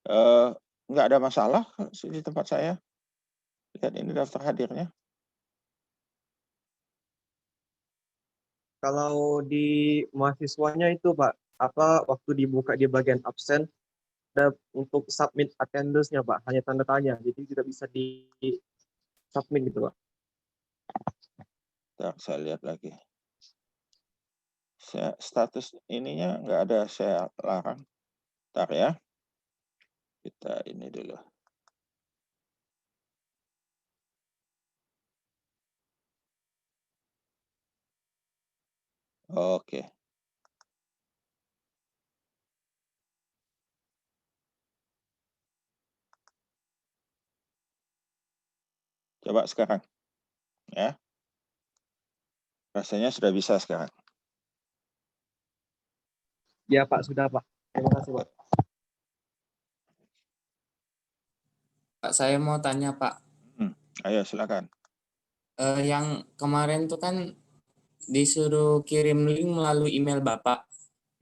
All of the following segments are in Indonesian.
Eee, nggak ada masalah di tempat saya. Lihat ini daftar hadirnya. Kalau di mahasiswanya itu Pak, apa waktu dibuka di bagian absen ada untuk submit attendance-nya Pak, hanya tanda tanya, jadi tidak bisa di-submit gitu Pak. Entar saya lihat lagi. Status ininya nggak ada saya larang. Entar ya. Kita ini dulu. Oke. Coba sekarang, ya. Rasanya sudah bisa sekarang. Ya Pak, sudah Pak. Terima kasih Pak. Pak, saya mau tanya Pak, Ayo silakan. yang kemarin tuh kan disuruh kirim link melalui email Bapak.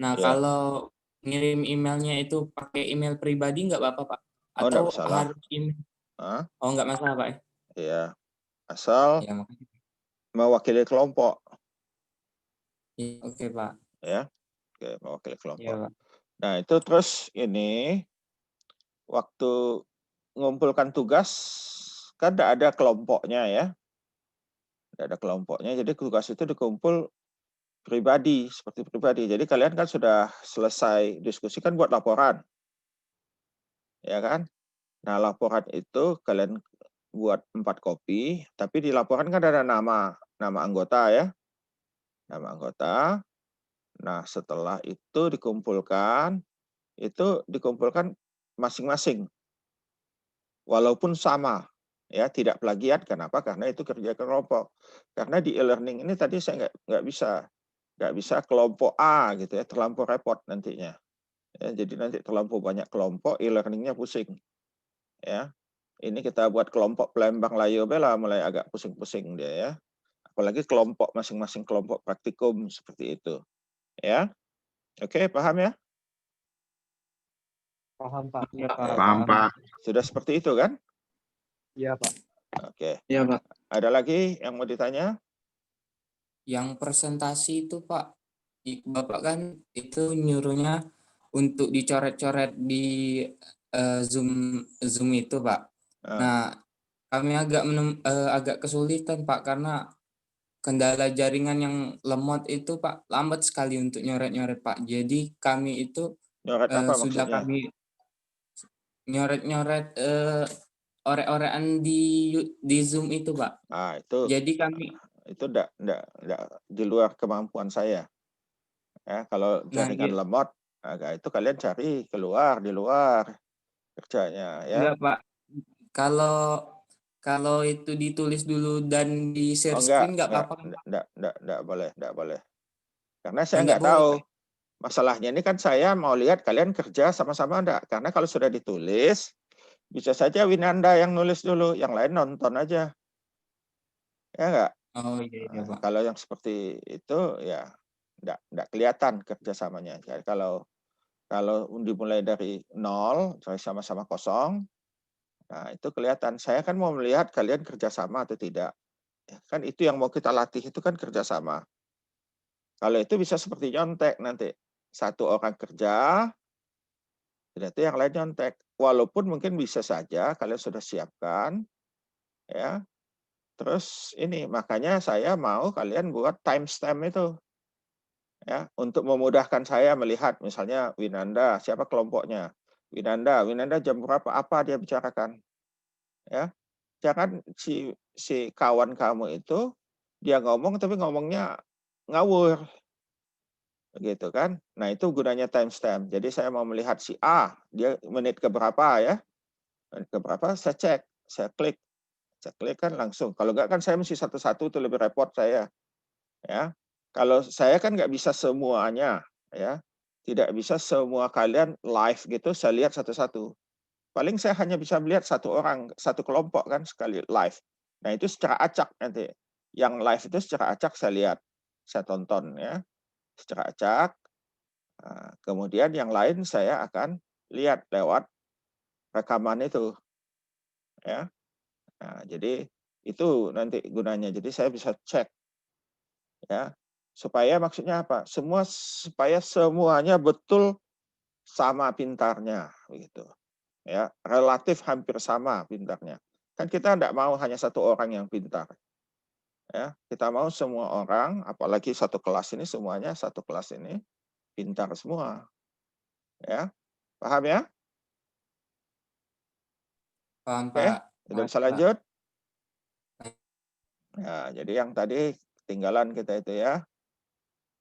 Nah, Ya. kalau ngirim emailnya itu pakai email pribadi nggak Bapak, Pak? Oh, nggak Atau masalah. harus email? Hah? Oh, nggak masalah, Pak. Iya. Asal Ya, makasih. mewakili kelompok. Ya, oke, Pak. Ya. Oke, mewakili Ya, kelompok. Pak. Nah, itu terus ini waktu mengumpulkan tugas kan tidak ada kelompoknya ya. Tidak ada kelompoknya, jadi tugas itu dikumpul pribadi, seperti pribadi. Jadi kalian kan sudah selesai diskusi kan buat laporan. Ya kan? Nah, laporan itu kalian buat 4 kopi, tapi di laporan kan ada nama anggota ya. Nama anggota. Nah, setelah itu dikumpulkan masing-masing. Walaupun sama, ya tidak plagiat. Kenapa? Karena itu kerja kelompok. Karena di e-learning ini tadi saya nggak bisa kelompok A gitu ya, terlampau repot nantinya. Ya, jadi nanti terlampau banyak kelompok, e-learningnya pusing. Ya, ini kita buat kelompok Palembang Layo Bela mulai agak pusing-pusing dia ya. Apalagi kelompok masing-masing kelompok praktikum seperti itu. Ya, oke paham ya? Paham Pak. Ya, Pak. Paham, Pak. Sudah seperti itu kan? Iya Pak. Oke. Iya, Pak. Ada lagi yang mau ditanya? Yang presentasi itu, Pak, Bapak kan itu nyuruhnya untuk dicoret-coret di Zoom itu, Pak. Nah, kami agak kesulitan, Pak, karena kendala jaringan yang lemot itu, Pak, lambat sekali untuk nyoret-nyoret, Pak. Jadi kami itu Nyoret apa sudah maksudnya? kami nyoret-nyoret di Zoom itu, Pak. Ah, itu Jadi kami enggak di luar kemampuan saya. Ya, kalau nah jaringan lemot, agak itu kalian cari di luar kerjanya ya. enggak, Pak. Kalau kalau itu ditulis dulu dan di share Oh screen nggak apa-apa kan, Pak? enggak boleh. Karena saya Nggak nggak boleh, tahu. Pak? Masalahnya ini kan saya mau lihat kalian kerja sama-sama enggak. Karena kalau sudah ditulis, bisa saja Winanda yang nulis dulu, yang lain nonton aja. Ya enggak? Oh, iya, Nah, Pak. kalau yang seperti itu ya enggak kelihatan kerjasamanya. Jadi kalau dimulai dari nol, sama-sama kosong, nah itu kelihatan. Saya kan mau melihat kalian kerjasama atau tidak. Ya, kan itu yang mau kita latih itu kan kerjasama. Kalau itu bisa seperti nyontek nanti. Satu orang kerja, berarti yang lain nyontek. Walaupun mungkin bisa saja kalian sudah siapkan, ya. Terus ini makanya saya mau kalian buat timestamp itu, ya, untuk memudahkan saya melihat misalnya Winanda, siapa kelompoknya? Winanda jam berapa? Apa dia bicarakan? Ya, jangan si kawan kamu itu dia ngomong tapi ngomongnya ngawur. Gitu kan. Nah, itu gunanya timestamp. Jadi saya mau melihat si A, dia menit ke berapa ya. Menit ke berapa saya cek, saya klik. Saya klik kan langsung. Kalau enggak kan saya mesti satu-satu itu lebih repot saya, ya. Kalau saya kan nggak bisa semuanya, ya. Tidak bisa semua kalian live gitu saya lihat satu-satu. Paling saya hanya bisa melihat satu orang, satu kelompok kan sekali live. Nah, itu secara acak nanti. Yang live itu secara acak saya lihat, saya tonton ya, secara acak. Kemudian yang lain saya akan lihat lewat rekaman itu, ya. Nah, jadi itu nanti gunanya. Jadi saya bisa cek, ya, supaya maksudnya apa? Supaya semuanya betul sama pintarnya, begitu. Ya, relatif hampir sama pintarnya. Kan kita tidak mau hanya satu orang yang pintar. Ya, kita mau semua orang, apalagi satu kelas ini semuanya satu kelas ini pintar semua. Ya, paham ya? Paham, Oke, Pak. sudah Paham, bisa Pak. lanjut? Nah, jadi yang tadi ketinggalan kita itu ya.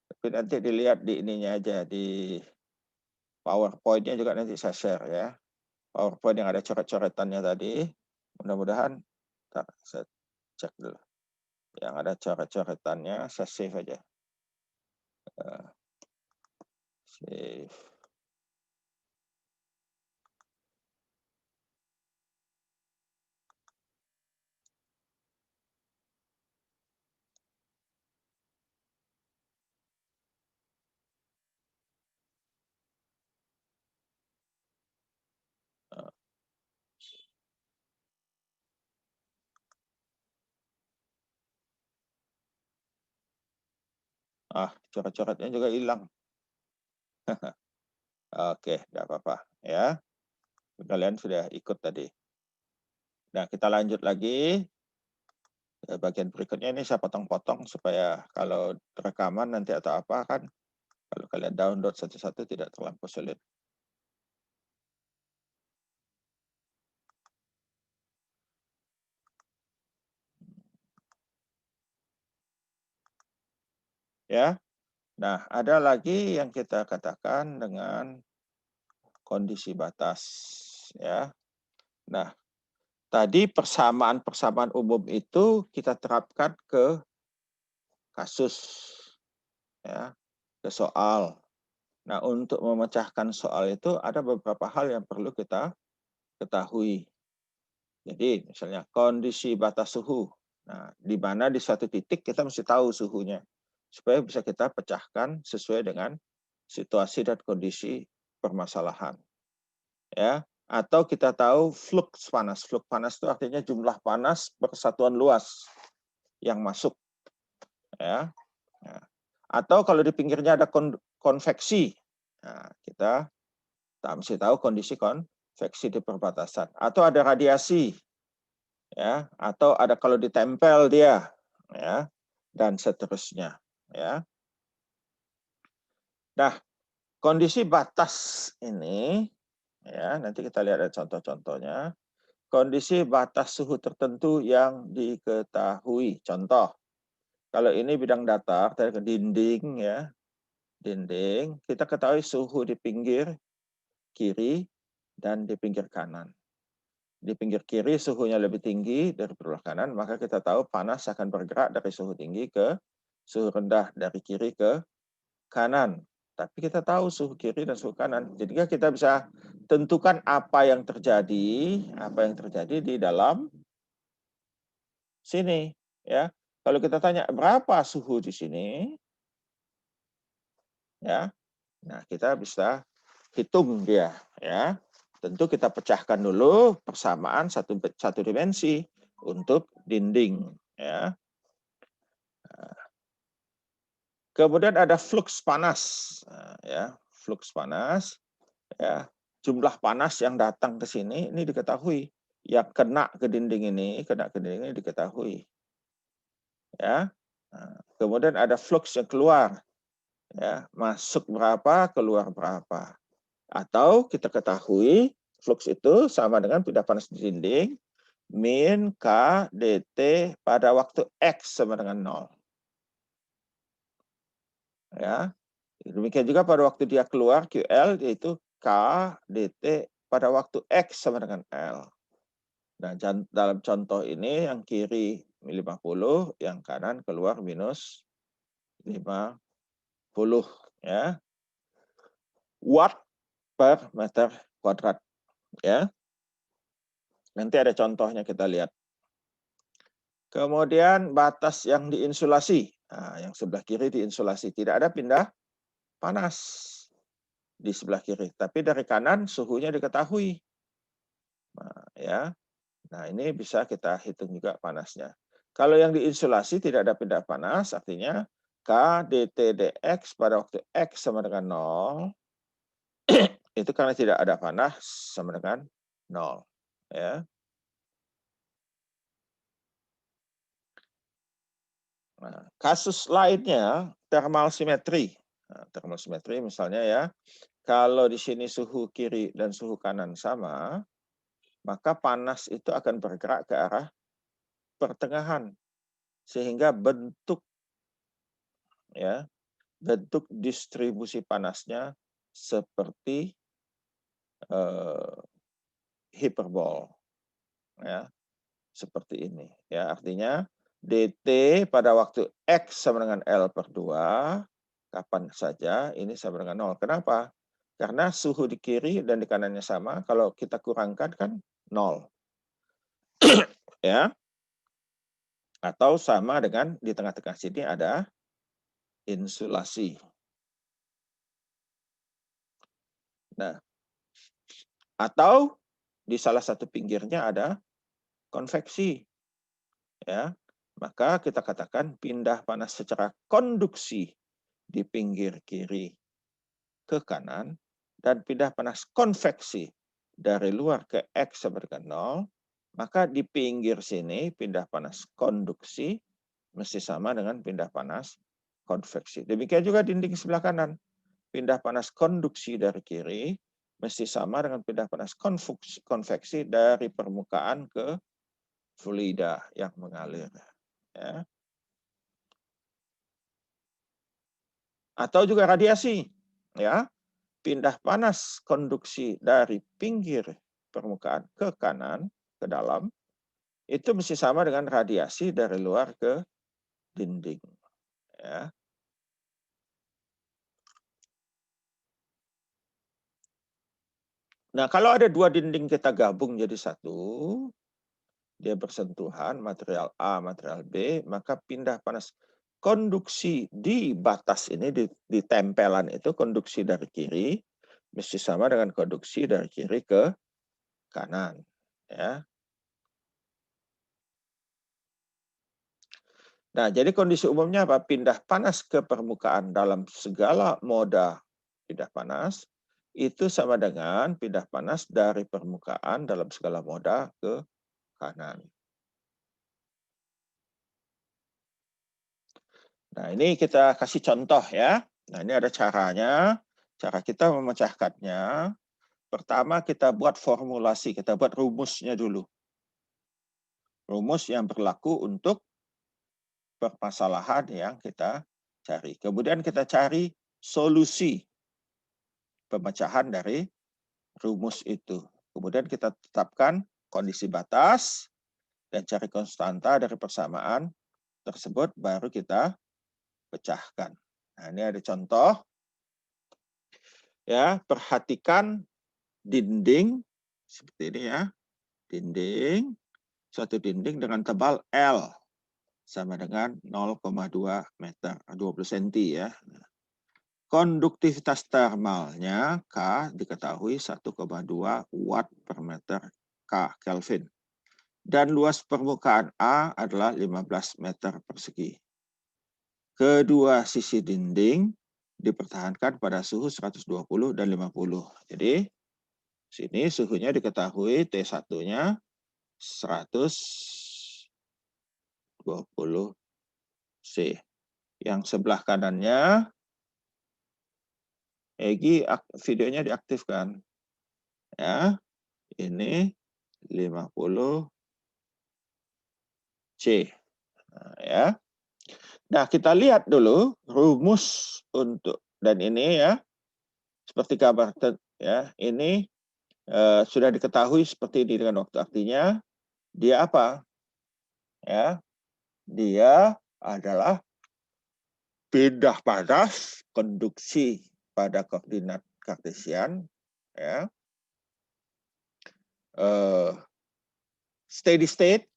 Tapi nanti dilihat di ininya aja, di PowerPoint-nya juga nanti saya share ya. PowerPoint yang ada coret-coretannya tadi. Mudah-mudahan, saya cek dulu. Yang ada coret-coretannya, saya save aja. Save. Coret-coretnya juga hilang. Oke, tidak apa-apa ya. Kalian sudah ikut tadi. Nah, kita lanjut lagi. Bagian berikutnya ini saya potong-potong supaya kalau rekaman nanti atau apa kan, kalau kalian download satu-satu tidak terlampau sulit. Ya. Nah, ada lagi yang kita katakan dengan kondisi batas ya. Nah, tadi persamaan-persamaan umum itu kita terapkan ke kasus ya, ke soal. Nah, untuk memecahkan soal itu ada beberapa hal yang perlu kita ketahui. Jadi, misalnya kondisi batas suhu. Nah, di mana di suatu titik kita mesti tahu suhunya supaya bisa kita pecahkan sesuai dengan situasi dan kondisi permasalahan. Ya, atau kita tahu flux panas. Flux panas itu artinya jumlah panas per satuan luas yang masuk. Ya. Nah, atau kalau di pinggirnya ada konveksi, nah, kita mesti tahu kondisi konveksi di perbatasan. Atau ada radiasi, ya. Atau ada kalau ditempel dia, ya, dan seterusnya. Ya. Nah, kondisi batas ini, ya, nanti kita lihat ada contoh-contohnya. Kondisi batas suhu tertentu yang diketahui. Contoh, kalau ini bidang datar, dari dinding ya, dinding, kita ketahui suhu di pinggir kiri dan di pinggir kanan. Di pinggir kiri suhunya lebih tinggi dari sebelah kanan, maka kita tahu panas akan bergerak dari suhu tinggi ke suhu rendah, dari kiri ke kanan. Tapi kita tahu suhu kiri dan suhu kanan. Jadi kita bisa tentukan apa yang terjadi di dalam sini, ya. Kalau kita tanya berapa suhu di sini, ya. Nah, kita bisa hitung dia, ya. Tentu kita pecahkan dulu persamaan satu dimensi untuk dinding, ya. Kemudian ada flux panas, ya, flux panas, ya. Jumlah panas yang datang ke sini ini diketahui, yang kena ke dinding ini diketahui, ya. Nah, kemudian ada flux yang keluar, ya, masuk berapa, keluar berapa. Atau kita ketahui flux itu sama dengan pindah panas di dinding min K dt pada waktu X sama dengan 0. Ya. Demikian juga pada waktu dia keluar QL yaitu K dt pada waktu X sama dengan L. Nah, dalam contoh ini yang kiri 50, yang kanan keluar minus 50 ya. Watt per meter kuadrat ya. Nanti ada contohnya kita lihat. Kemudian batas yang diinsulasi. Nah, yang sebelah kiri diinsulasi. Tidak ada pindah panas di sebelah kiri. Tapi dari kanan suhunya diketahui. ya. Nah, ini bisa kita hitung juga panasnya. Kalau yang diinsulasi tidak ada pindah panas, artinya K dt dx pada waktu X sama dengan 0, itu karena tidak ada panas sama dengan 0. Ya. Nah, kasus lainnya, thermal simetri. Nah, thermal simetri misalnya ya, kalau di sini suhu kiri dan suhu kanan sama, maka panas itu akan bergerak ke arah pertengahan. Sehingga bentuk distribusi panasnya seperti hiperbol, ya, seperti ini. Ya, artinya dt pada waktu X sama dengan L/2, kapan saja ini sama dengan 0. Kenapa? Karena suhu di kiri dan di kanannya sama, kalau kita kurangkan kan 0. Ya. Atau sama dengan di tengah-tengah sini ada insulasi. Nah, atau di salah satu pinggirnya ada konveksi. Ya. Maka kita katakan pindah panas secara konduksi di pinggir kiri ke kanan dan pindah panas konveksi dari luar ke X sama dengan 0, maka di pinggir sini pindah panas konduksi mesti sama dengan pindah panas konveksi. Demikian juga dinding sebelah kanan. Pindah panas konduksi dari kiri mesti sama dengan pindah panas konveksi dari permukaan ke fluida yang mengalir. Ya. Atau juga radiasi. Ya. Pindah panas konduksi dari pinggir permukaan ke kanan, ke dalam, itu mesti sama dengan radiasi dari luar ke dinding. Ya. Nah, kalau ada dua dinding kita gabung jadi satu, dia bersentuhan, material A, material B, maka pindah panas konduksi di batas ini, di tempelan itu, konduksi dari kiri, mesti sama dengan konduksi dari kiri ke kanan. Ya. Nah, jadi kondisi umumnya apa? Pindah panas ke permukaan dalam segala moda pindah panas, itu sama dengan pindah panas dari permukaan dalam segala moda ke kanan. Nah, ini kita kasih contoh ya. Nah, ini ada caranya. Cara kita memecahkannya. Pertama kita buat formulasi, kita buat rumusnya dulu. Rumus yang berlaku untuk permasalahan yang kita cari. Kemudian kita cari solusi pemecahan dari rumus itu. Kemudian kita tetapkan kondisi batas dan cari konstanta dari persamaan tersebut, baru kita pecahkan. Nah, ini ada contoh. Ya, perhatikan dinding seperti ini ya. Dinding, suatu dinding dengan tebal L sama dengan 0,2 meter, 20 cm ya. Konduktivitas termalnya K diketahui 1,2 watt per meter K Kelvin. Dan luas permukaan A adalah 15 meter persegi. Kedua sisi dinding dipertahankan pada suhu 120 dan 50. Jadi sini suhunya diketahui T1-nya 120 C. Yang sebelah kanannya, Egi videonya diaktifkan. Ya, ini 50 C. Nah, ya. Nah, kita lihat dulu rumus untuk, dan ini ya, seperti kabar ya, ini sudah diketahui seperti ini dengan waktu. Artinya dia apa? Ya, dia adalah pindah panas konduksi pada koordinat kartesian, ya. Steady state,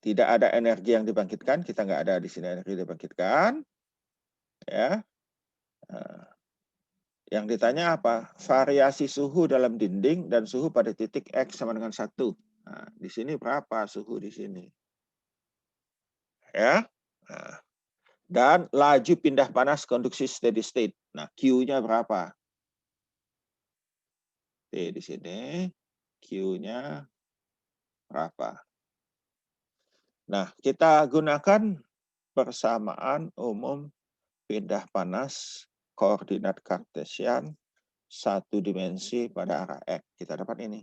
tidak ada energi yang dibangkitkan, kita nggak ada di sini energi dibangkitkan, ya. Yang ditanya apa? Variasi suhu dalam dinding dan suhu pada titik X sama dengan 1. Nah, di sini berapa suhu di sini? Ya. Nah, dan laju pindah panas konduksi steady state. Nah, Q-nya berapa? T di sini, Q-nya berapa? Nah, kita gunakan persamaan umum pindah panas koordinat kartesian satu dimensi pada arah X. Kita dapat ini.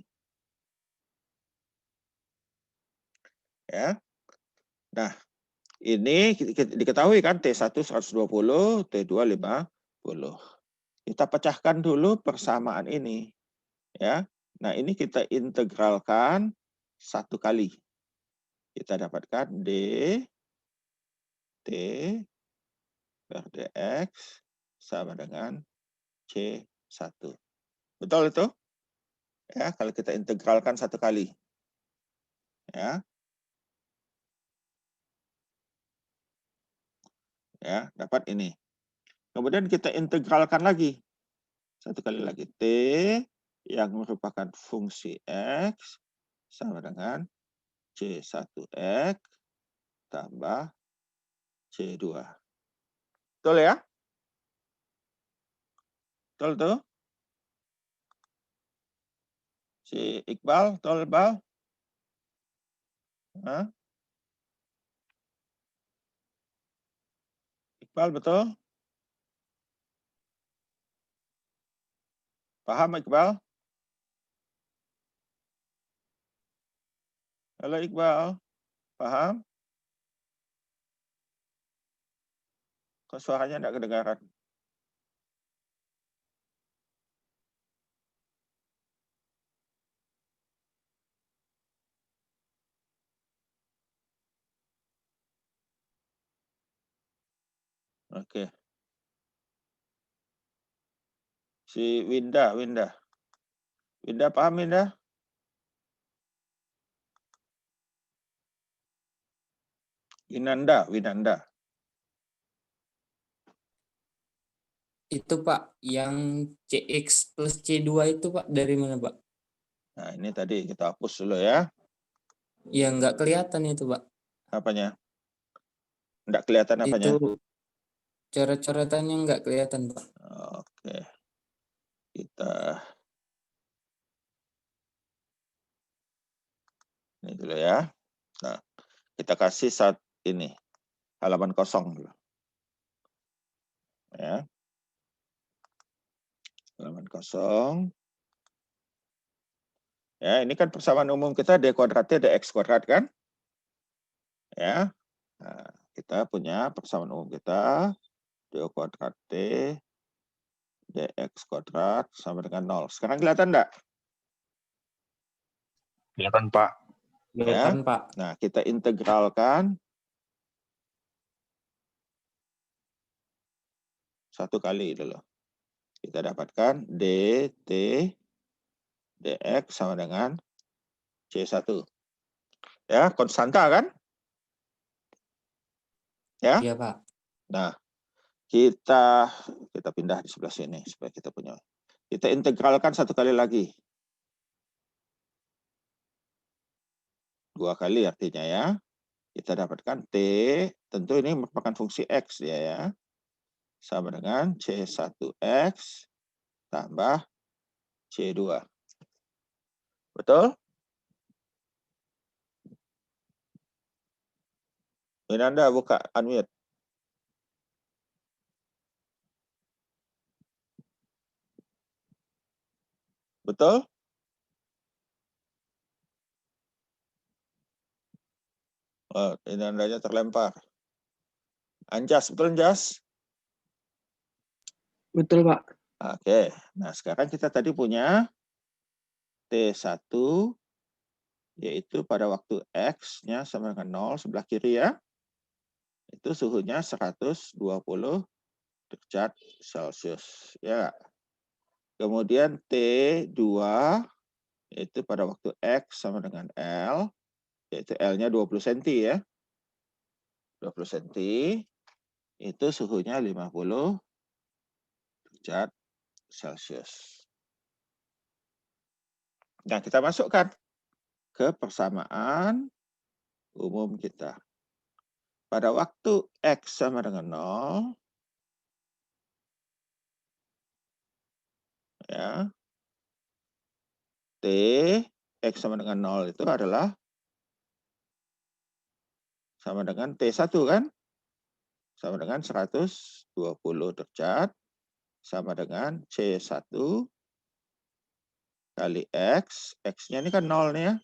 Ya. Nah, ini diketahui kan T1 120, T2 50. Kita pecahkan dulu persamaan ini. Ya. Nah, ini kita integralkan satu kali. Kita dapatkan D T per dx sama dengan C1. Betul itu? Ya, kalau kita integralkan satu kali. Ya. Ya, dapat ini. Kemudian kita integralkan lagi. Satu kali lagi. T yang merupakan fungsi X sama dengan C1X tambah C2. Betul ya? Betul tuh? Si Iqbal, betul Iqbal? Hah? Iqbal betul? Paham Iqbal? Halo Iqbal, paham? Kok suaranya tidak kedengaran? Oke. Si Winda. Winda paham Winda? Winanda. Itu Pak, yang CX plus C2 itu Pak dari mana Pak? Nah, ini tadi kita hapus dulu ya. Ya nggak kelihatan itu Pak. Apanya? Tidak kelihatan apanya? Itu coret-coretannya nggak kelihatan Pak. Oke. Kita ini dulu ya. Nah, kita kasih saat ini halaman kosong dulu. Ya. Halaman kosong. Ya, ini kan persamaan umum kita D kuadrat T dx kuadrat kan? Ya. Nah, kita punya persamaan umum kita D kuadrat T dx kuadrat sama dengan 0. Sekarang kelihatan enggak? Kelihatan, Pak. Kelihatan Ya. Pak. Nah, kita integralkan satu kali dulu. Kita dapatkan dt dx sama dengan C1. Ya, konstanta kan? Ya. Iya Pak. Nah, kita pindah di sebelah sini supaya kita punya. Kita integralkan satu kali lagi. Dua kali artinya ya. Kita dapatkan T, tentu ini merupakan fungsi X dia ya. Sama dengan C1X tambah C2. Betul? Ini Anda buka unmute. Betul? Oh, ini Andanya terlempar. Anjas, betul Anjas? Betul, Pak. Oke, nah sekarang kita tadi punya T1 yaitu pada waktu X-nya sama dengan 0 sebelah kiri ya. Itu suhunya 120 derajat Celcius. Ya. Kemudian T2 yaitu pada waktu X sama dengan L, yaitu L-nya 20 cm ya. 20 cm itu suhunya 50 derajat Celcius. Nah, kita masukkan. ke persamaan umum kita. Pada waktu X sama dengan 0, ya, T, X sama dengan 0 itu adalah sama dengan T1 kan? Sama dengan 120 derajat, sama dengan C1 kali X. X-nya ini kan 0 nih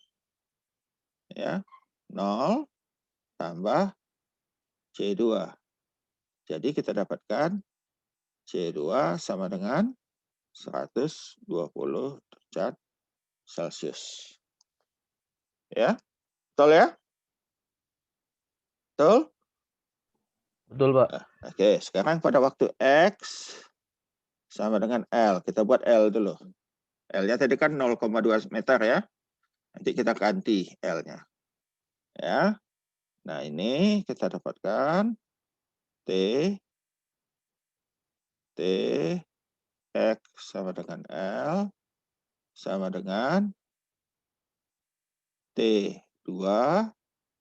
ya. 0 tambah C2. Jadi kita dapatkan C2 sama dengan 120 derajat Celcius. Ya, betul ya? Betul? Betul, Pak. Oke, sekarang pada waktu X sama dengan L. Kita buat L dulu. L-nya tadi kan 0,2 meter ya. Nanti kita ganti L-nya. Ya. Nah, ini kita dapatkan T X sama dengan L sama dengan T2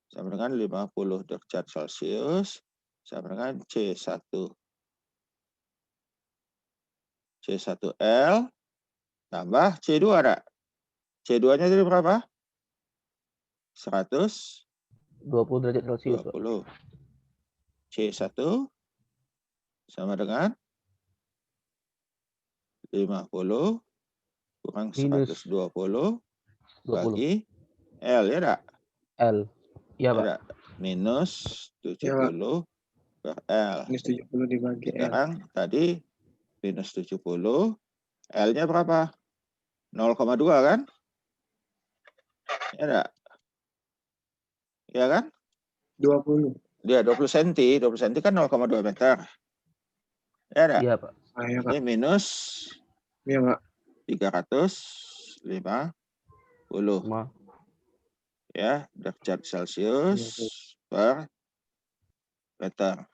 sama dengan 50 derajat Celcius sama dengan C1. C1L tambah C2 ada. C2-nya jadi berapa? 20 derajat Celcius, Pak. 120. C1 sama dengan 50 kurang Minus 120 20 bagi L ya enggak? L. Iya, Pak. Ada minus Ya, Pak. 70 per L. Minus 70 dibagi L. Sekarang tadi minus 70, L-nya berapa? 0,2 kan? Ya enggak? Ya kan? 20. Dia 20 cm, 20 cm kan 0,2 meter. Ya enggak? Iya, Pak. Ah, ya, Pak. Ini minus Iya, Pak. 350 Sama. ya derajat Celcius per meter.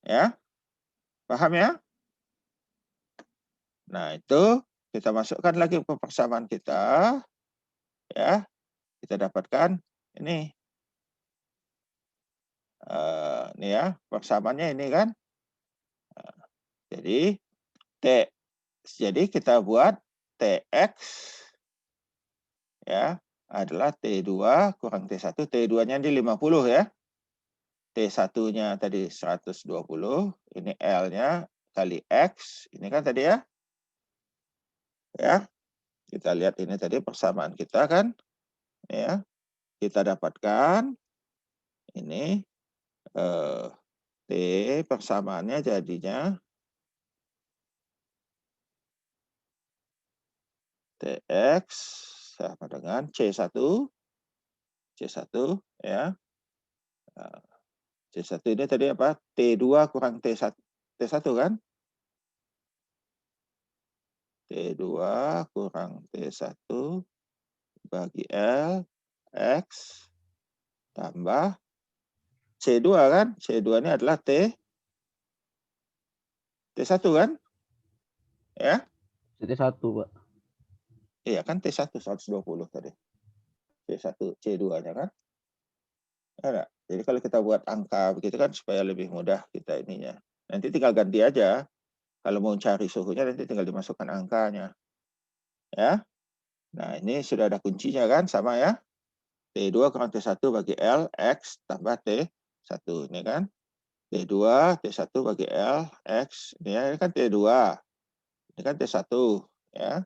Ya, paham ya? Nah, itu kita masukkan lagi ke persamaan kita. Ya, kita dapatkan ini. Ini ya, persamaannya ini kan. Jadi, jadi kita buat TX ya adalah T2 kurang T1. T2-nya di 50 ya. T1-nya tadi 120. Ini L-nya kali X. Ini kan tadi ya. Ya, kita lihat ini tadi persamaan kita kan. Ya, kita dapatkan ini T persamaannya jadinya TX sama dengan C1 ya. C1 ini tadi apa? T2 kurang T1 kan? T2 kurang T1 bagi L X tambah C2 kan? C2 ini adalah T1 kan? Ya. T1, Pak. Iya kan T1 120 tadi. C1 C2-nya kan? Ada. Jadi kalau kita buat angka begitu kan supaya lebih mudah kita ininya. Nanti tinggal ganti aja. Kalau mau cari suhunya nanti tinggal dimasukkan angkanya. Ya. Nah, ini sudah ada kuncinya kan sama ya. T2 kurang T1 bagi L X tambah T1 ini kan. T2 T1 bagi L X ini kan T2. Ini kan T1 ya.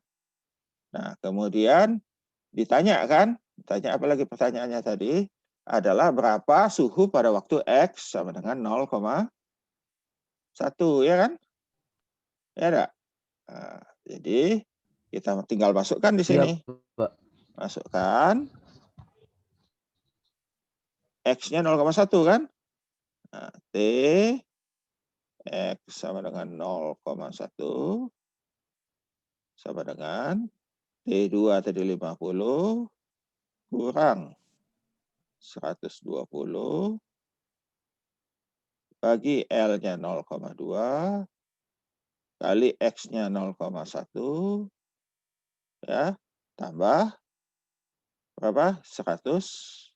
Nah, kemudian ditanya kan? Ditanya apa lagi pertanyaannya tadi? Adalah berapa suhu pada waktu X sama dengan 0,1 ya kan? Ya enggak? Nah, jadi kita tinggal masukkan di sini. Iya, Pak. Masukkan X-nya 0,1 kan? Nah, T X sama dengan 0,1 sama dengan T2 tadi 50 kurang 120 bagi L-nya 0,2 kali X-nya 0,1 ya tambah berapa? 120.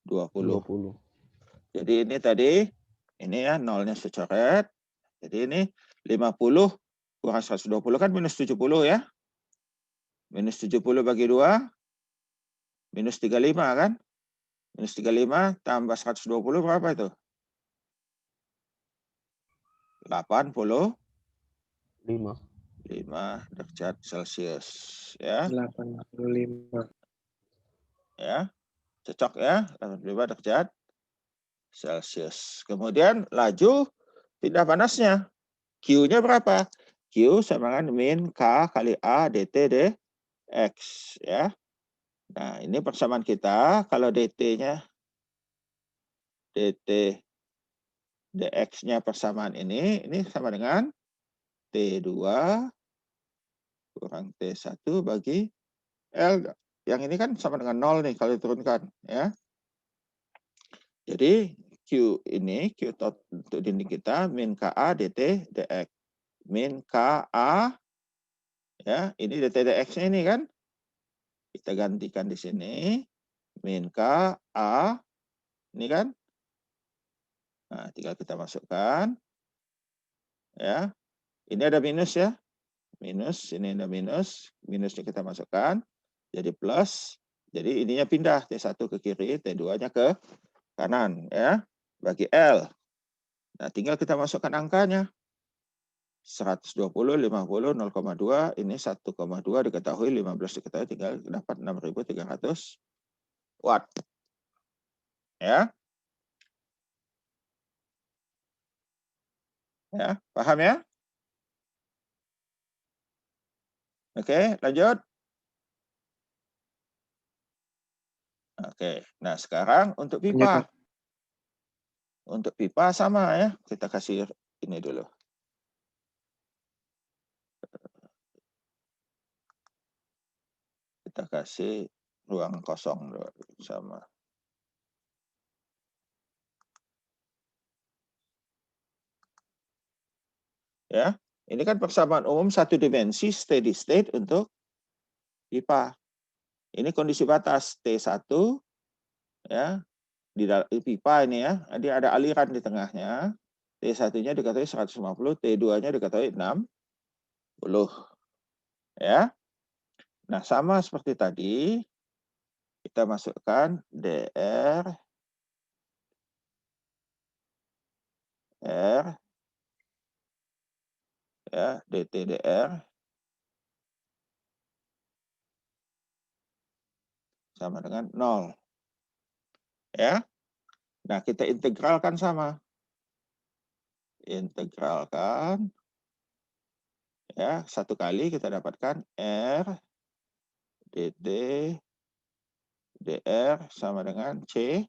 20. Jadi ini tadi, ini ya nolnya saya coret. Jadi ini 50 kurang 120 kan minus 70 ya. Minus 70 bagi 2, minus 35 kan. Minus 35 tambah 120 berapa itu? 85 5. derajat Celcius. Ya, 85. ya, cocok ya, 85 derajat Celcius. Kemudian laju pindah panasnya. Q-nya berapa? Q sama dengan min K kali A dt dx. Ya. Nah, ini persamaan kita. Kalau dt-nya, dt dx-nya persamaan ini sama dengan T2 kurang T1 bagi L. Yang ini kan sama dengan 0 nih kalau diturunkan. Ya. Jadi Q ini, Q untuk dinding kita, min KA dt dx. Min KA, ya, ini dt dx-nya ini kan. Kita gantikan di sini. Min KA, ini kan. Nah, tinggal kita masukkan. Ya, ini ada minus ya. Minus, ini ada minus. Minusnya kita masukkan. Jadi plus. Jadi ininya pindah, T1 ke kiri, T2-nya ke kanan. Ya, bagi L. Nah, tinggal kita masukkan angkanya. 120, 50, 0,2, ini 1,2 diketahui, 15 diketahui, tinggal dapat 6.300 watt. Ya. Ya, paham ya? Oke, lanjut. Oke, nah sekarang untuk Lanjut, pipa. Pak. Untuk pipa sama ya, kita kasih ini dulu. Kita kasih ruang kosong dulu sama. Ya, ini kan persamaan umum satu dimensi steady state untuk pipa. Ini kondisi batas T1 ya. Di pipa ini ya, dia ada aliran di tengahnya. T1-nya diketahui 150, T2-nya diketahui 60. Ya. Nah, sama seperti tadi, kita masukkan DR, R, ya, DT DR, sama dengan 0. Ya. Nah, kita integralkan sama. Integralkan. Ya, satu kali kita dapatkan R, DT, DR sama dengan C1.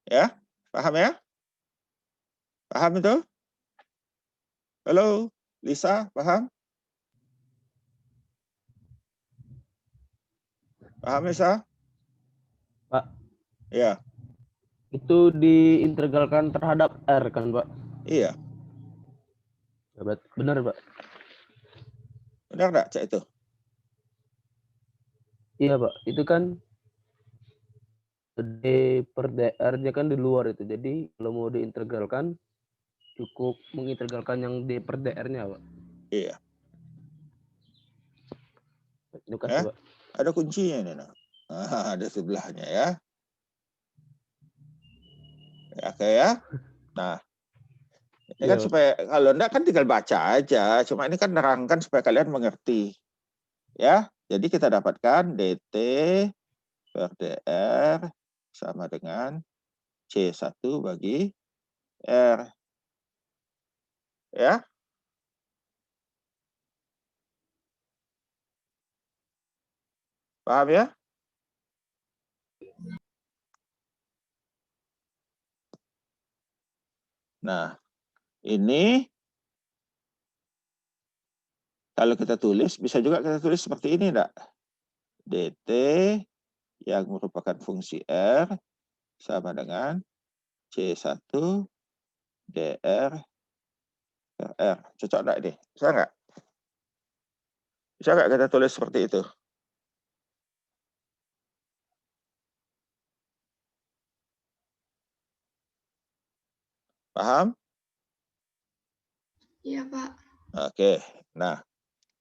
Ya, paham ya? Paham itu? Halo, Lisa, paham? Paham, Lisa? Pak, Ya, itu diintegralkan terhadap R kan, Pak? iya. Ya, benar, Pak. Benar enggak, Cak itu? Iya, Pak. Itu kan D per DR dia kan di luar itu. Jadi kalau mau diintegralkan cukup mengintegralkan yang D per DR-nya, Pak. Iya. Terima kasih, Ya, Pak. ada kuncinya ini. Nah. Ada sebelahnya ya. Oke ya. Nah, ini kan Iya, Pak. supaya kalau enggak kan tinggal baca aja. Cuma ini kan nerangkan supaya kalian mengerti. Ya, jadi kita dapatkan DT per DR sama dengan C1 bagi R. Ya. Paham ya? Nah, ini kalau kita tulis, bisa juga kita tulis seperti ini enggak? DT yang merupakan fungsi R sama dengan C1 DR per R. Cocok enggak ini? Bisa enggak? Bisa enggak kita tulis seperti itu? Paham? Iya, Pak. Oke. Nah,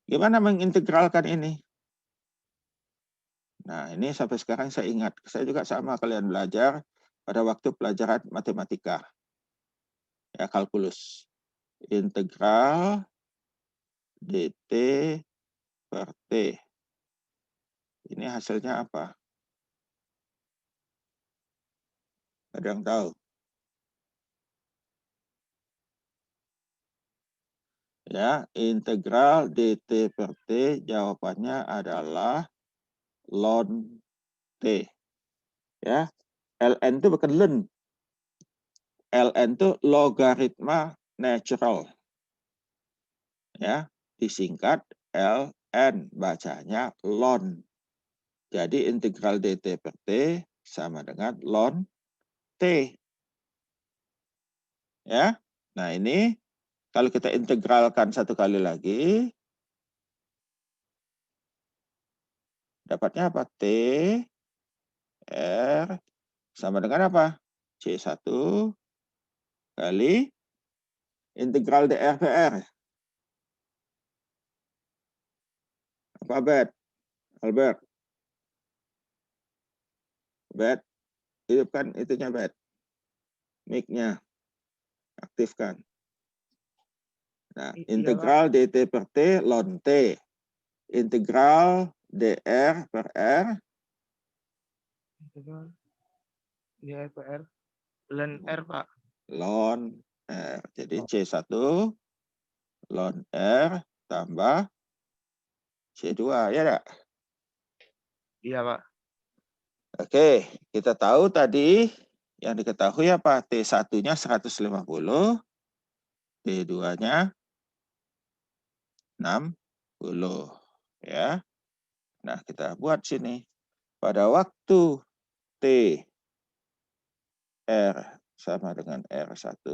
gimana mengintegralkan ini? Nah, ini sampai sekarang saya ingat. Saya juga sama kalian belajar pada waktu pelajaran matematika. Ya, kalkulus. Integral dt per t. Ini hasilnya apa? Ada yang tahu? Ya, integral dt per t jawabannya adalah ln t. Ya, ln itu bukan ln. ln itu logaritma natural. Ya, disingkat ln, bacanya ln. Jadi integral dt per t sama dengan ln t. Ya. Nah, ini kalau kita integralkan satu kali lagi, dapatnya apa? T R sama dengan apa? C1 kali integral dr per. Apa, Bet? Albert? Bet? Hidupkan itunya, Bet. Mic-nya. Aktifkan. Nah, Iya, integral dt per t ln t. Integral dr per r. Integral dr per r ln r, Pak. Ln r. Jadi C1 ln r tambah C2. Ya enggak? Iya, Pak. Oke, kita tahu tadi yang diketahui apa? T1-nya 150, T2-nya 60. Ya. Nah, kita buat sini. Pada waktu T R sama dengan R1,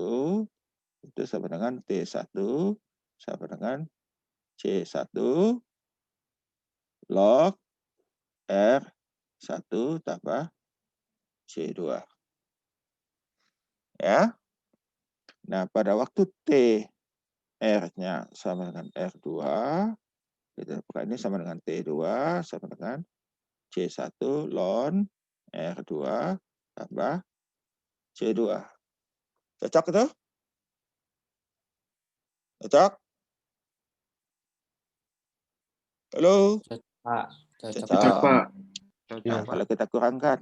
itu sama dengan T1 sama dengan C1 log R1 tambah C2. Ya. Nah, pada waktu T R-nya sama dengan R2, ini sama dengan T2 sama dengan C1 ln R2 tambah C2. Cocok itu? Cocok? Halo? Pak. Cocok, Cocok, Cocok. Pak. Cocok, Nah, Pak. kalau kita kurangkan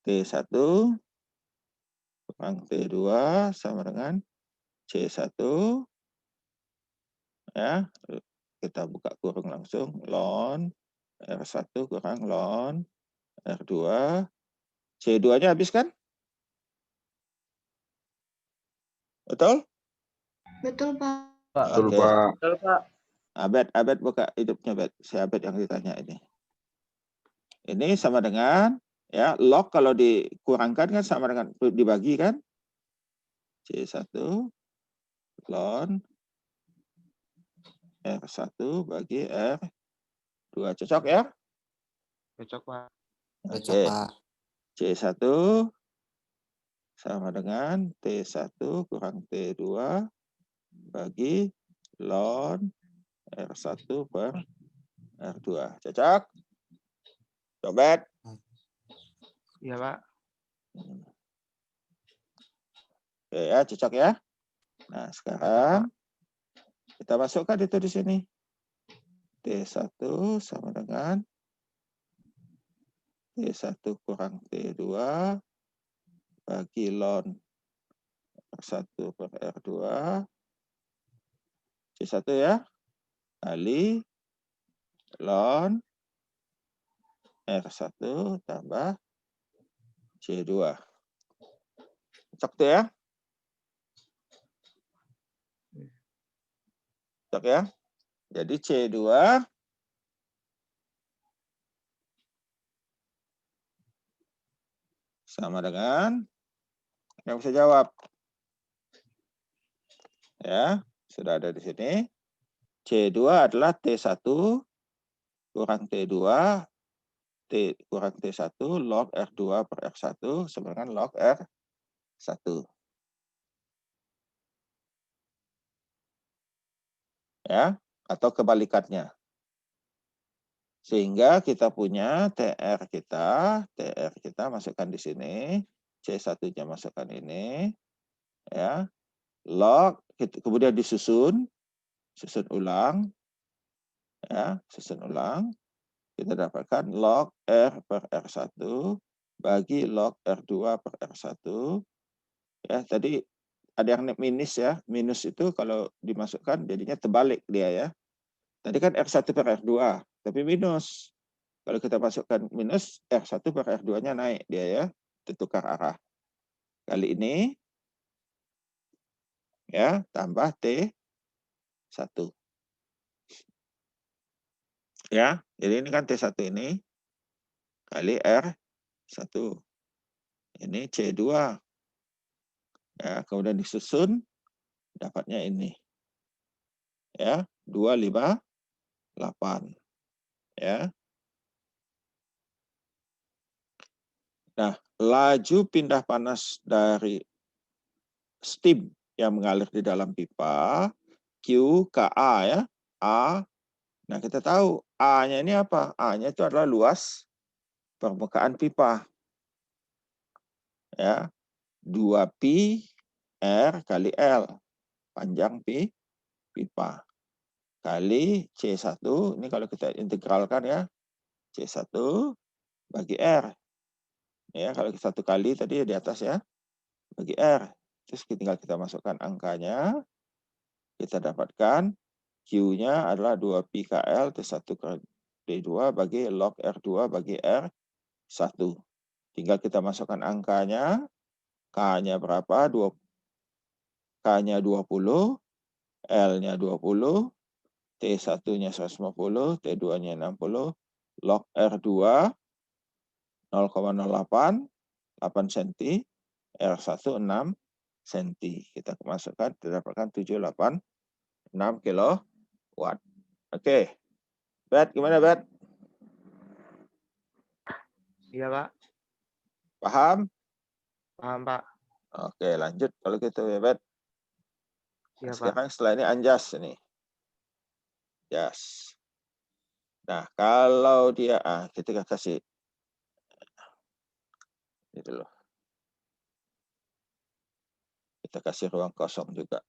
T1 kurang T2 sama dengan C1, ya, kita buka kurung langsung, ln R1 kurang ln R2, C2-nya habis kan? Betul? Betul, Pak. Betul, Oke. Pak. Betul, Pak. Abed buka hidupnya, Bet. Si Abed yang ditanya ini. Ini sama dengan, ya, log kalau dikurangkan kan sama dengan dibagi kan? C1 ln R1 bagi R2. Cocok ya? Cocok, Pak. Cocok, Oke. Pak. C1 sama dengan T1 kurang T2 bagi ln R1 per R2. Cocok? Coba. Iya, Pak. Oke ya, cocok ya. Nah, sekarang kita masukkan itu di sini. T1 sama dengan T1 kurang T2 bagi ln R1 per R2. C1 ya. Kali ln R1 tambah C2. Cocok tuh ya? Cocok ya? Jadi C2 sama dengan, yang bisa jawab. Ya, sudah ada di sini. C2 adalah T1 kurang T2 T kurang T1 log R2 per R1 sama dengan log R1. Ya, atau kebalikannya. Sehingga kita punya TR kita masukkan di sini, C1-nya masukkan ini, ya. Log, kemudian susun ulang, ya, susun ulang. Kita dapatkan log R per R1 bagi log R2 per R1. Ya, tadi ada yang minus ya. Minus itu kalau dimasukkan jadinya terbalik dia ya. Tadi kan R1 per R2, tapi minus. Kalau kita masukkan minus, R1 per R2-nya naik dia ya. Ditukar arah. Kali ini ya tambah T1. Ya, jadi ini kan T1 ini kali R1. Ini C2. Ya, kemudian disusun dapatnya ini. Ya, 258. Ya. Nah, laju pindah panas dari steam yang mengalir di dalam pipa Q ke A ya. A. Nah, kita tahu A-nya ini apa? A-nya itu adalah luas permukaan pipa. Ya. 2pi R kali L. Panjang pipa. Kali C1, ini kalau kita integralkan ya. C1 bagi R. Ya, kalau satu kali tadi di atas ya. Bagi R. Terus tinggal kita masukkan angkanya. Kita dapatkan Q-nya adalah 2pi KL T1 kali D2 bagi log R2 bagi R1. Tinggal kita masukkan angkanya. K-nya berapa? K-nya 20. L-nya 20. T1-nya 150. T2-nya 60. Log R2 0,08. 8 cm. R1 6 cm. Kita masukkan, kita dapatkan 786 kilowatt. Oke. Bet, gimana Bet? Iya, Pak. Paham? Paham, Pak. Oke, lanjut kalau gitu ya Bet. Iya, Pak. Sekarang setelah ini anjas ini. Jas. Nah, kalau dia kita kasih itu loh. Kita kasih ruang kosong juga.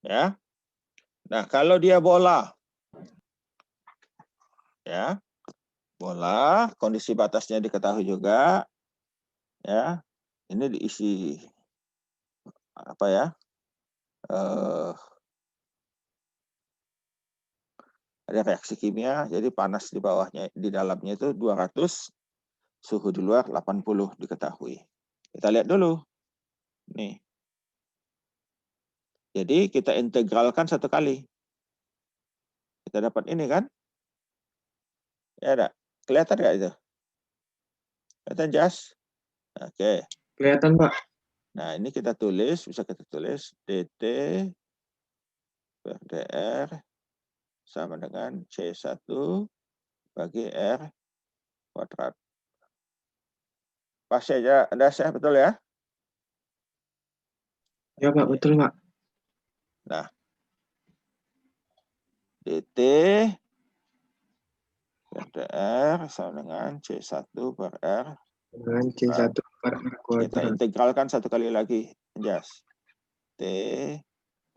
Ya. Nah, kalau dia bola. Ya. Bola, kondisi batasnya diketahui juga. Ya. Ini diisi apa ya? Ada reaksi kimia, jadi panas di bawahnya, di dalamnya itu 200, suhu di luar 80 diketahui. Kita lihat dulu. Nih. Jadi kita integralkan satu kali. Kita dapat ini kan? Ya ada. Kelihatan nggak itu? Kelihatan Jas? Oke. Kelihatan, Pak. Nah, ini kita tulis, bisa kita tulis dt per dr sama dengan C1 bagi R kuadrat. Pas saja, Anda saya betul ya? Ya, Pak, betul, Pak. Nah, dt per dr sama dengan C1 per R. Dengan C1 per R Kita kuadrat. integralkan satu kali lagi. Jas. T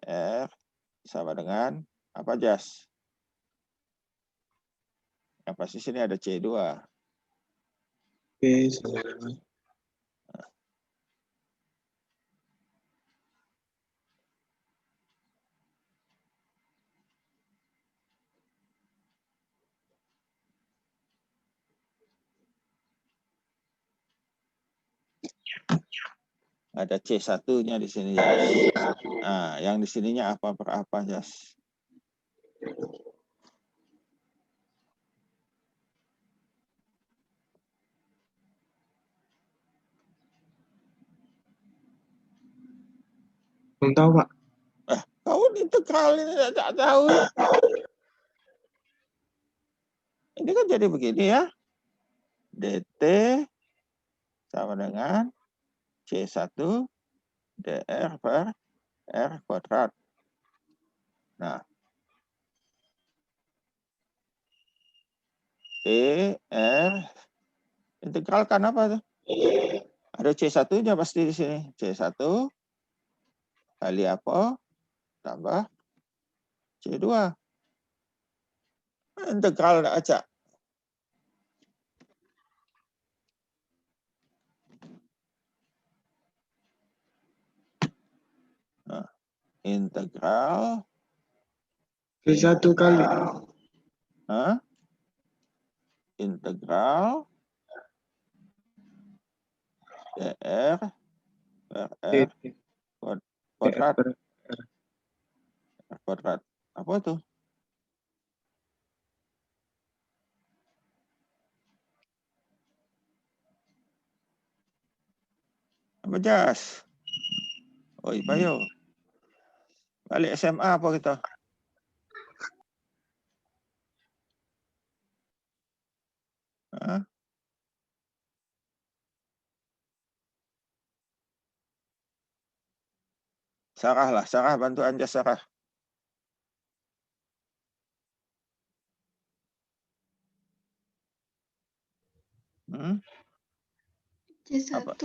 R sama dengan apa Jas? Yang pasti sini ada C2. Oke, sama dengan Ada C1-nya di sini Jas. Nah, yang di sininya apa per apa Jas? Belum tahu, Pak. Kau integral ini tak tahu. Ini kan jadi begini ya. dt sama dengan C1 dr per r kuadrat. Nah, dr integralkan apa tuh? Ada C1-nya pasti di sini. C1 kali apa? Tambah C2. Integral aja. Nah, integral C1 kali. Integral dr per r D- kuadrat. per Kuadrat. Apa tuh? Apa jas? Oh, Ipayo. Balik SMA apa kita? Hah? Sarah lah, Sarah bantu Anjas Sarah. C1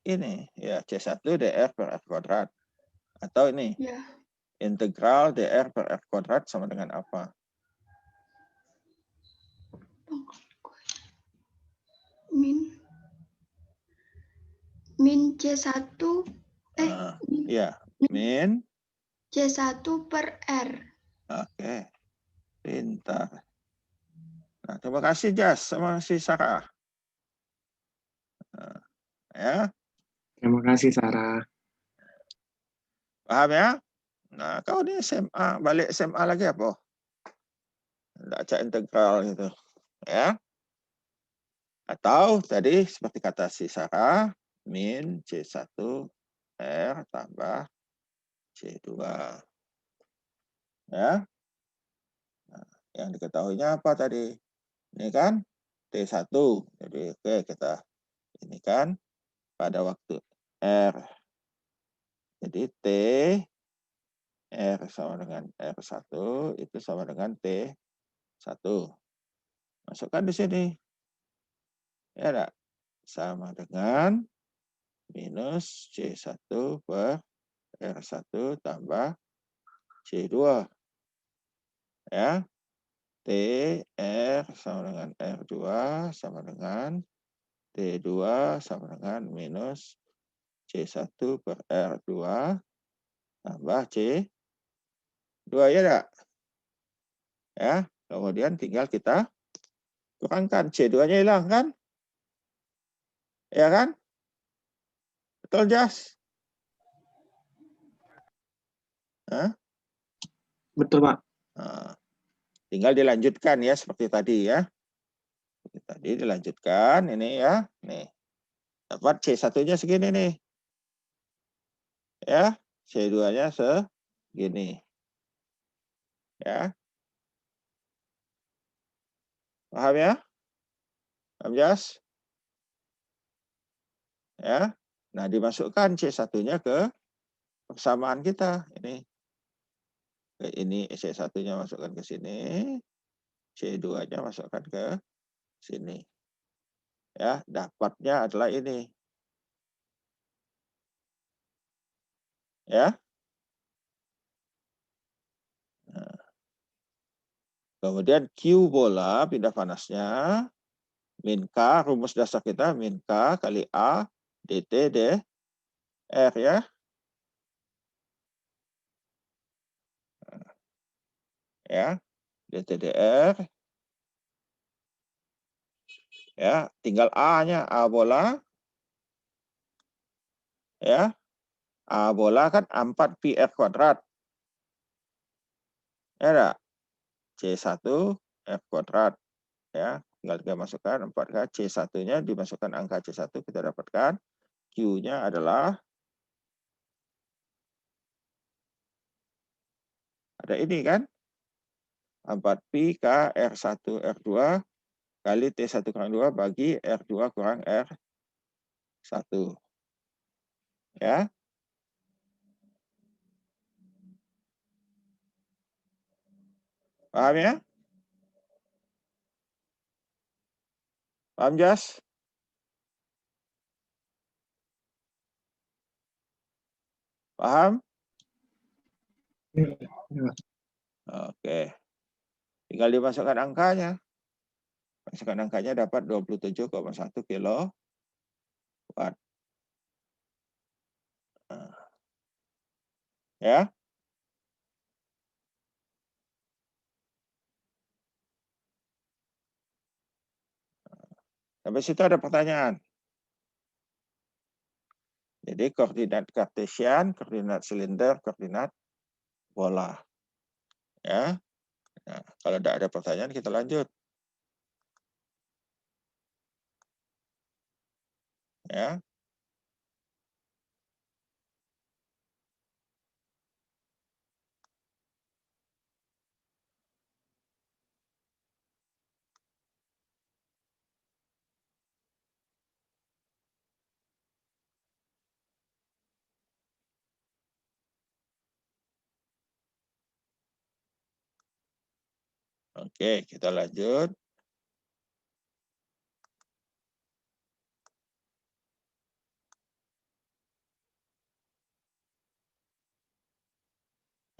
Ini ya C1 dr per r kuadrat. Atau ini ya integral dr per r kuadrat sama dengan apa? min C1 Ya, min. C1 per R. Oke, pintar. Nah, terima kasih Jas sama si Sarah. Nah, ya, Terima kasih, Sarah. paham ya? Nah, kau di SMA, balik SMA lagi apa? Tidak cak integral gitu, ya. Atau tadi seperti kata si Sarah, min C1 R tambah C2. Ya. Nah, yang diketahuinya apa tadi? Ini kan T1. Jadi oke kita ini kan pada waktu R. Jadi T R sama dengan R1 itu sama dengan T1. Masukkan di sini. Ya enggak? Sama dengan minus C1 per R1 tambah C2. Ya. T R sama dengan R2 sama dengan T2 sama dengan minus C1 per R2 tambah C2 ya enggak? Ya, kemudian tinggal kita kurangkan C2-nya hilang kan? Ya kan? Betul, Jas? Hah? Betul, Pak. Nah, tinggal dilanjutkan ya seperti tadi ya. Seperti tadi dilanjutkan ini ya. Nih. Dapat C1-nya segini nih. Ya, C2-nya segini. Ya. Paham ya? Paham, Jas? Ya. Nah, dimasukkan C1-nya ke persamaan kita. Ini C1-nya masukkan ke sini. C2-nya masukkan ke sini. Ya, dapatnya adalah ini. Ya. Nah. Kemudian Q bola pindah panasnya min K, rumus dasar kita min K kali A dt dr ya. Ya, dt dr. Ya, tinggal A-nya, A bola. Ya. A bola kan 4 pi r kuadrat. Ya enggak? C1 r kuadrat. Ya, tinggal kita masukkan 4K. C1-nya dimasukkan angka C1 kita dapatkan Q-nya adalah Ada ini kan? 4pi K R1 R2 kali T1 kurang 2 bagi R2 kurang R1. Ya. Paham ya? Paham, Jas? Paham? Ya, ya. Oke. Tinggal dimasukkan angkanya. Masukkan angkanya dapat 27,1 kilowatt. Ya. Sampai situ ada pertanyaan. Jadi koordinat kartesian, koordinat silinder, koordinat bola. Ya. Nah, kalau tidak ada pertanyaan kita lanjut. Ya. Oke, kita lanjut.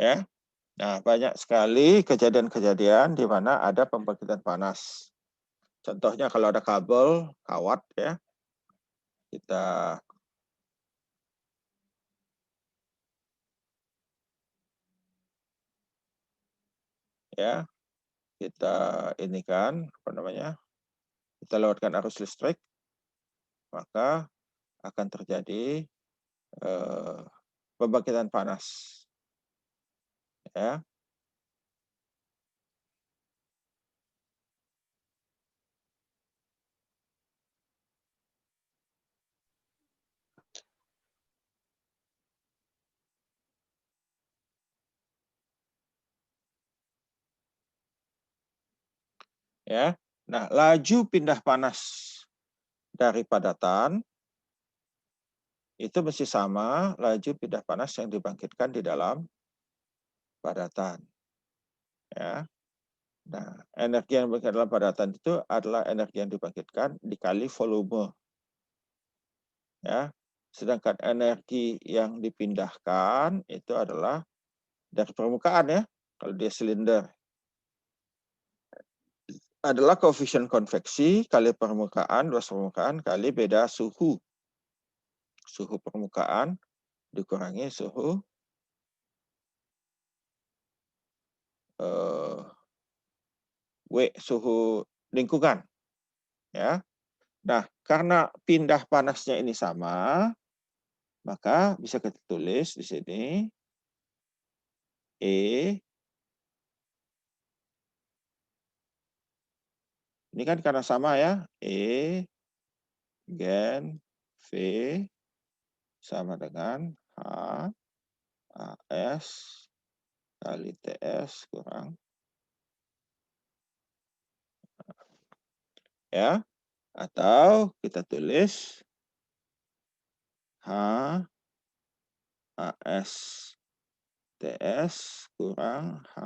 Ya. Nah, banyak sekali kejadian-kejadian di mana ada pembangkitan panas. Contohnya kalau ada kabel, kawat ya. Kita ini kan apa namanya? Kita lewatkan arus listrik, maka akan terjadi pembangkitan panas. Ya. Ya. Nah, laju pindah panas dari padatan itu mesti sama laju pindah panas yang dibangkitkan di dalam padatan. Ya. Nah, energi yang dibangkitkan dalam padatan itu adalah energi yang dibangkitkan dikali volume. Ya. Sedangkan energi yang dipindahkan itu adalah dari permukaan ya. Kalau dia silinder adalah koefisien konveksi kali permukaan, luas permukaan kali beda suhu. Suhu permukaan dikurangi suhu suhu lingkungan. Ya. Nah, karena pindah panasnya ini sama, maka bisa kita tulis di sini E. Ini kan karena sama ya, E gen V sama dengan H AS kali TS kurang ya, atau kita tulis H AS TS kurang H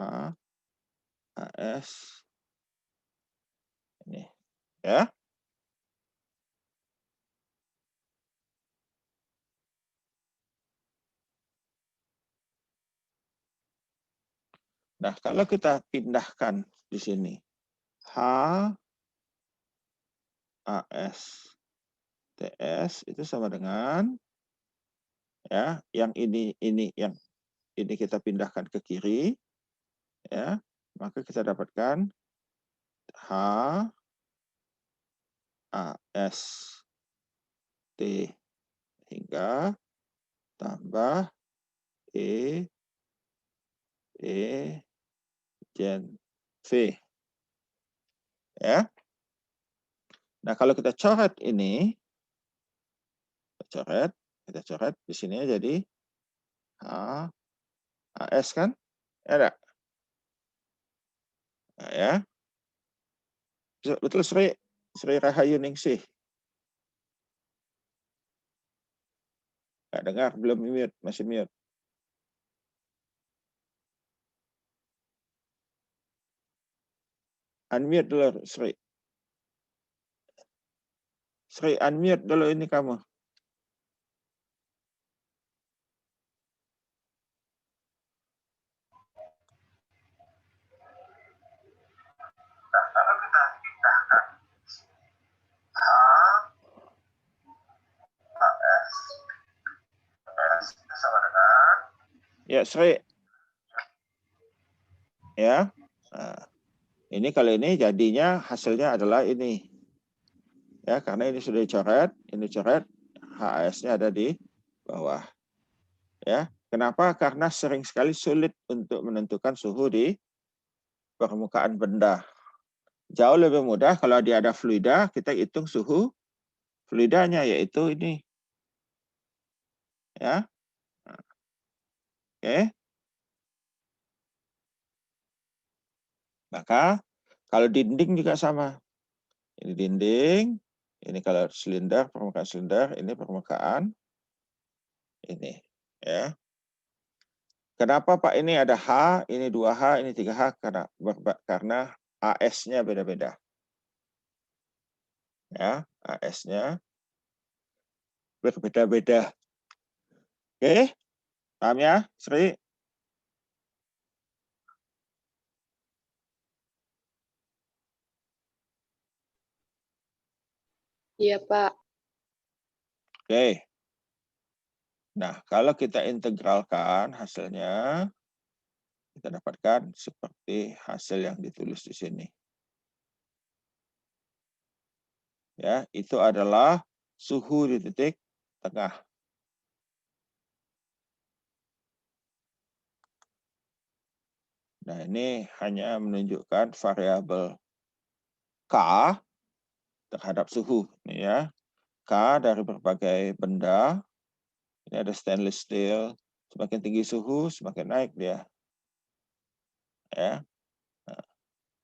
AS ini ya. Nah, kalau kita pindahkan di sini H AS TS itu sama dengan ya, yang ini yang ini kita pindahkan ke kiri ya, maka kita dapatkan H AS T hingga tambah E gen V ya. Nah, kalau kita coret ini, kita coret di sini jadi H AS kan? Ya enggak? Nah, ya. Betul Sri Rahayu Ningsih. Nggak dengar, belum mute, masih mute. Unmute dulu, Sri. Sri, unmute dulu ini kamu. Ya, Sri. Ya. Nah, ini kali ini jadinya hasilnya adalah ini. Ya, karena ini sudah dicoret, ini coret, HS-nya ada di bawah. Ya, kenapa? Karena sering sekali sulit untuk menentukan suhu di permukaan benda. Jauh lebih mudah kalau dia ada fluida, kita hitung suhu fluidanya, yaitu ini. Ya, oke. Maka kalau dinding juga sama. Ini dinding, ini kalau silinder, permukaan silinder, ini permukaan ini. Ya. Kenapa Pak ini ada H, ini 2H, ini 3H? Karena AS-nya beda-beda. Ya, AS-nya berbeda-beda. Oke, paham ya, Sri? Iya, Pak. Oke. Nah, kalau kita integralkan hasilnya, kita dapatkan seperti hasil yang ditulis di sini. Ya, itu adalah suhu di titik tengah. Nah, ini hanya menunjukkan variabel K terhadap suhu. Ini ya, K dari berbagai benda. Ini ada stainless steel. Semakin tinggi suhu, semakin naik dia. Ya, nah,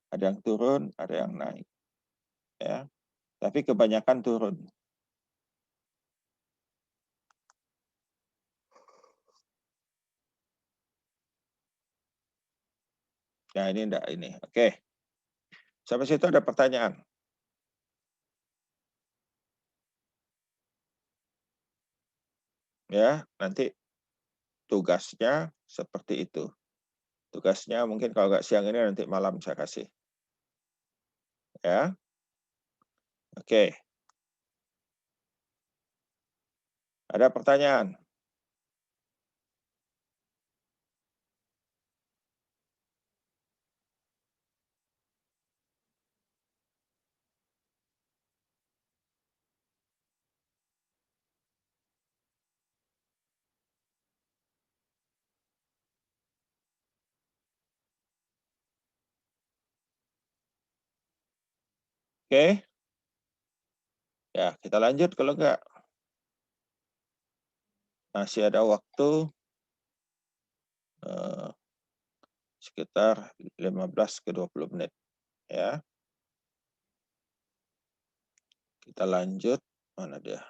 ada yang turun, ada yang naik. Ya, tapi kebanyakan turun. Nah, ini enggak ini. Oke. Sampai situ ada pertanyaan. Ya, nanti tugasnya seperti itu. Tugasnya mungkin kalau nggak siang ini nanti malam saya kasih. Ya. Oke. Ada pertanyaan? Oke. Ya, kita lanjut kalau enggak. Masih ada waktu sekitar 15 ke 20 menit. Ya. Kita lanjut. Mana dia?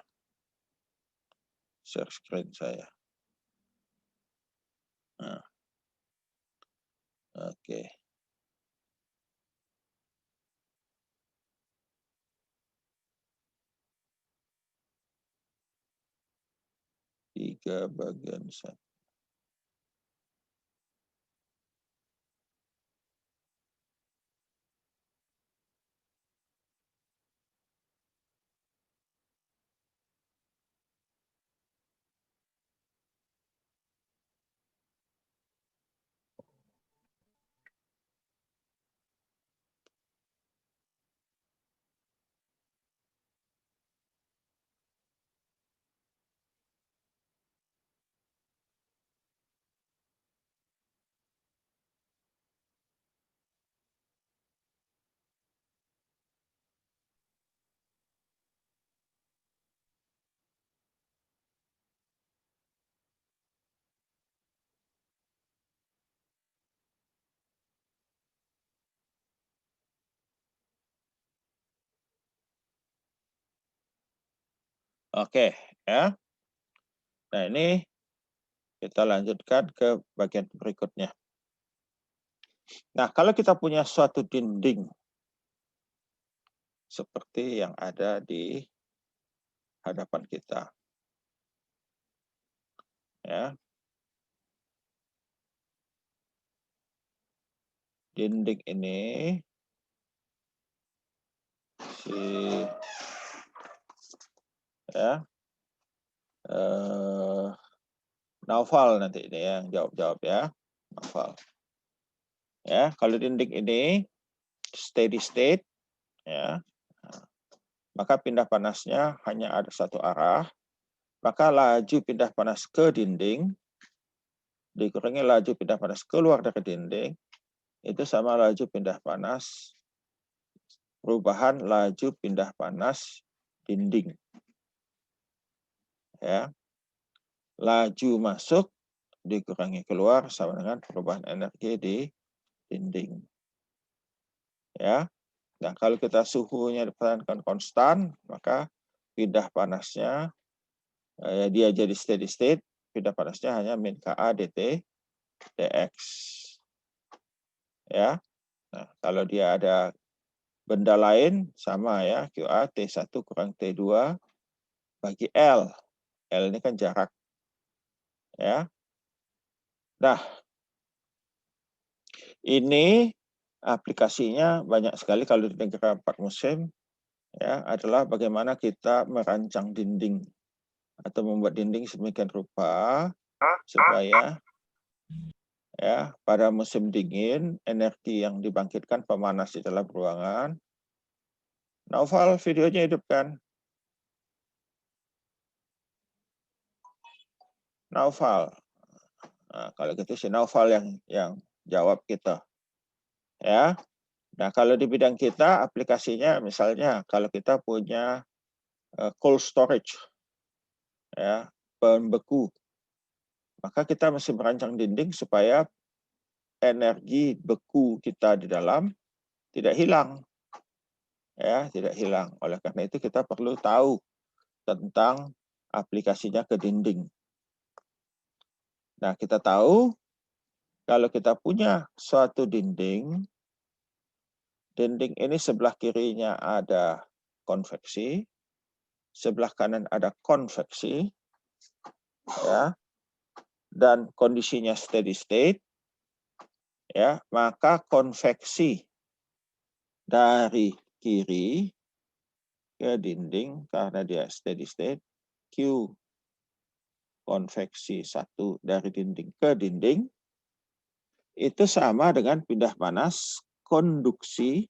Share screen saya. Nah. Oke. Tiga bagian satu. Oke, ya. Nah, ini kita lanjutkan ke bagian berikutnya. Nah, kalau kita punya suatu dinding seperti yang ada di hadapan kita. Ya. Dinding ini Naufal nanti ini yang jawab ya. Naufal. Ya, kalau dinding ini steady state ya, maka pindah panasnya hanya ada satu arah, maka laju pindah panas ke dinding dikurangi laju pindah panas keluar dari dinding itu sama laju pindah panas perubahan laju pindah panas dinding. Ya. Laju masuk dikurangi keluar sama dengan perubahan energi di dinding. Ya. Nah, kalau kita suhunya dipertahankan konstan, maka pindah panasnya dia jadi steady state, pindah panasnya hanya min Ka dt dx. Ya. Nah, kalau dia ada benda lain sama ya, QA T1 kurang T2 bagi L. L ini kan jarak. Ya. Nah, ini aplikasinya banyak sekali kalau di negara 4 musim ya, adalah bagaimana kita merancang dinding atau membuat dinding sedemikian rupa supaya ya pada musim dingin energi yang dibangkitkan pemanas di dalam ruangan. Naufal, videonya hidupkan. Naufal. Nah, kalau gitu si Naufal yang jawab kita. Ya. Nah, kalau di bidang kita aplikasinya misalnya kalau kita punya cold storage ya, pembeku. Maka kita mesti merancang dinding supaya energi beku kita di dalam tidak hilang. Ya, tidak hilang. Oleh karena itu kita perlu tahu tentang aplikasinya ke dinding. Nah, kita tahu kalau kita punya suatu dinding ini sebelah kirinya ada konveksi, sebelah kanan ada konveksi, ya, dan kondisinya steady state, ya, maka konveksi dari kiri ke dinding karena dia steady state, Q konveksi 1 dari dinding ke dinding, itu sama dengan pindah panas konduksi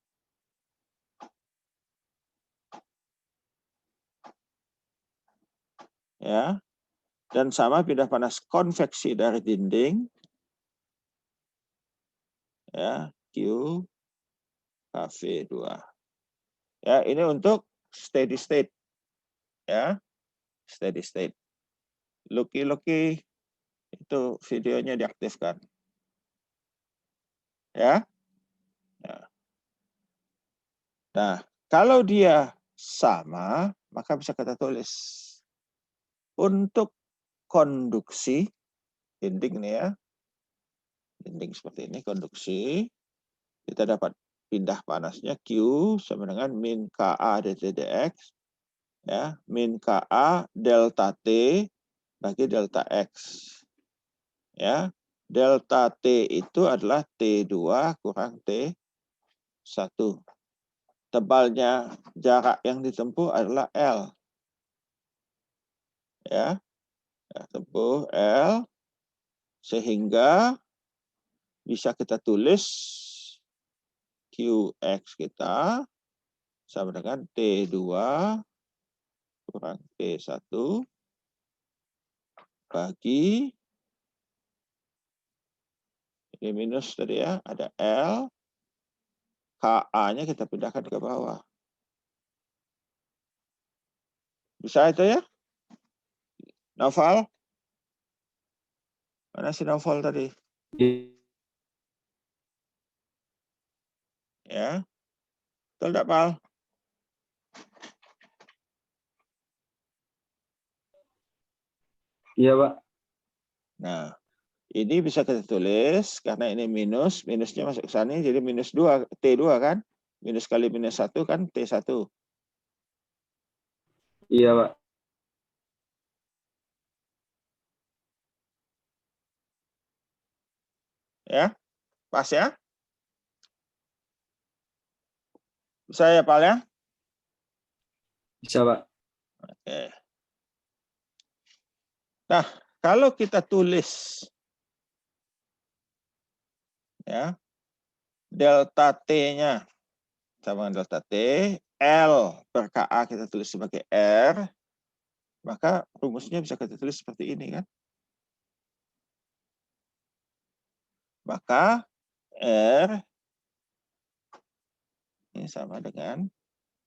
ya, dan sama pindah panas konveksi dari dinding ya, Q KV2. Ya, ini untuk steady state ya, steady state. Lucky itu videonya diaktifkan. Ya. Nah, kalau dia sama, maka bisa kita tulis untuk konduksi dinding nih ya, dinding seperti ini konduksi, kita dapat pindah panasnya Q sama dengan min Ka dt dx, ya, min Ka delta T bagi delta X. Ya, delta T itu adalah T2 kurang T1. Tebalnya jarak yang ditempuh adalah L. Ya, tempuh L, sehingga bisa kita tulis QX kita sama dengan T2 kurang T1 bagi ini minus tadi ya, ada L, KA-nya kita pindahkan ke bawah. Bisa itu ya? Naufal? Mana si Naufal tadi? Ya. Betul enggak, Pal? Iya, Pak. Nah, ini bisa kita tulis karena ini minus, minusnya masuk ke sana jadi minus 2, T2 kan? Minus kali minus 1 kan T1. Iya, Pak. Ya, pas ya? Bisa ya, Pak ya? Bisa, Pak. Oke. Nah, kalau kita tulis ya, delta T-nya sama dengan delta T, L per KA kita tulis sebagai R, maka rumusnya bisa kita tulis seperti ini kan. Maka R ini sama dengan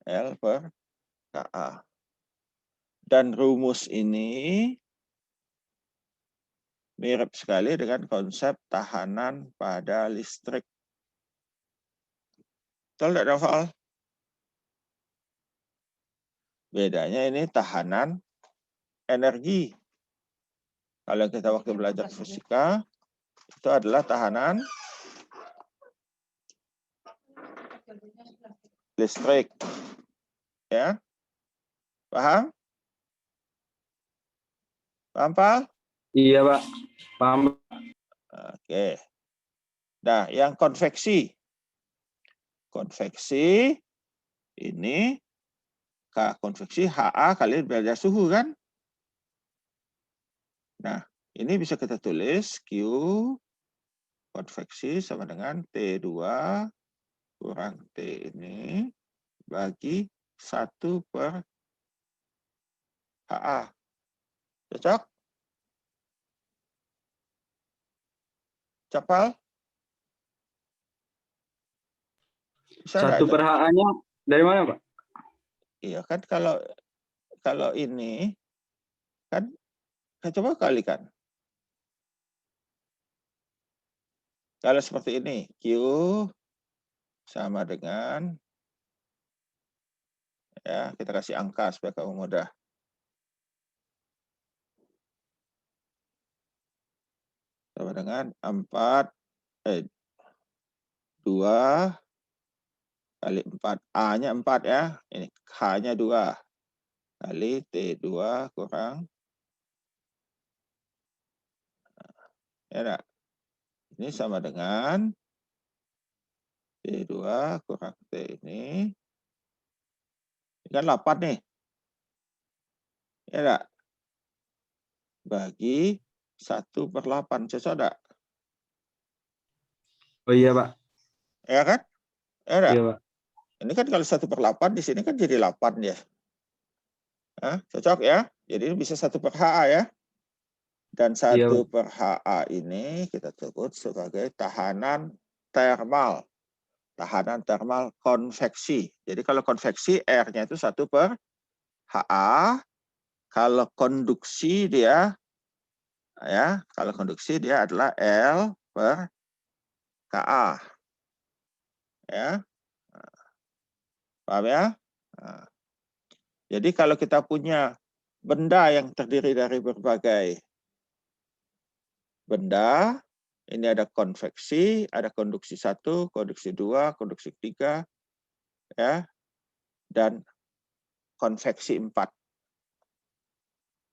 L per KA. Dan rumus ini mirip sekali dengan konsep tahanan pada listrik. Betul tidak, Noval? Bedanya ini tahanan energi. Kalau kita waktu belajar fisika, itu adalah tahanan listrik. Ya, paham? Paham, Pak? Iya, Pak. Paham. Oke. Nah, yang konveksi. Konveksi ini konveksi HA kali derajat suhu kan? Nah, ini bisa kita tulis Q konveksi sama dengan T2 kurang T ini bagi 1 per HA. Cocok? Cokal? Bisa 1 per HA-nya dari mana, Pak? Iya kan kalau ini kan coba kalikan. Kalau seperti ini, Q sama dengan ya, kita kasih angka supaya kamu mudah. Sama dengan 2 kali 4. A-nya 4 ya. Ini H-nya 2 kali T2 kurang ya enggak? Ini sama dengan T2 kurang T ini. Ini kan 8 nih. Ya enggak? Bagi 1/8. Cocok enggak? Oh iya, Pak. Ya kan? Ya enggak? Iya, Pak. Ini kan kalau 1/8 di sini kan jadi 8 ya. Hah? Cocok ya? Jadi ini bisa 1 per HA ya. Dan 1 Iya, Pak. per HA ini kita sebut sebagai tahanan termal. Tahanan termal konveksi. Jadi kalau konveksi R-nya itu 1 per HA. Kalau konduksi dia ya, kalau konduksi dia adalah L per KA. Ya. Paham ya? Nah, jadi kalau kita punya benda yang terdiri dari berbagai benda, ini ada konveksi, ada konduksi 1, konduksi 2, konduksi 3, ya, dan konveksi 4.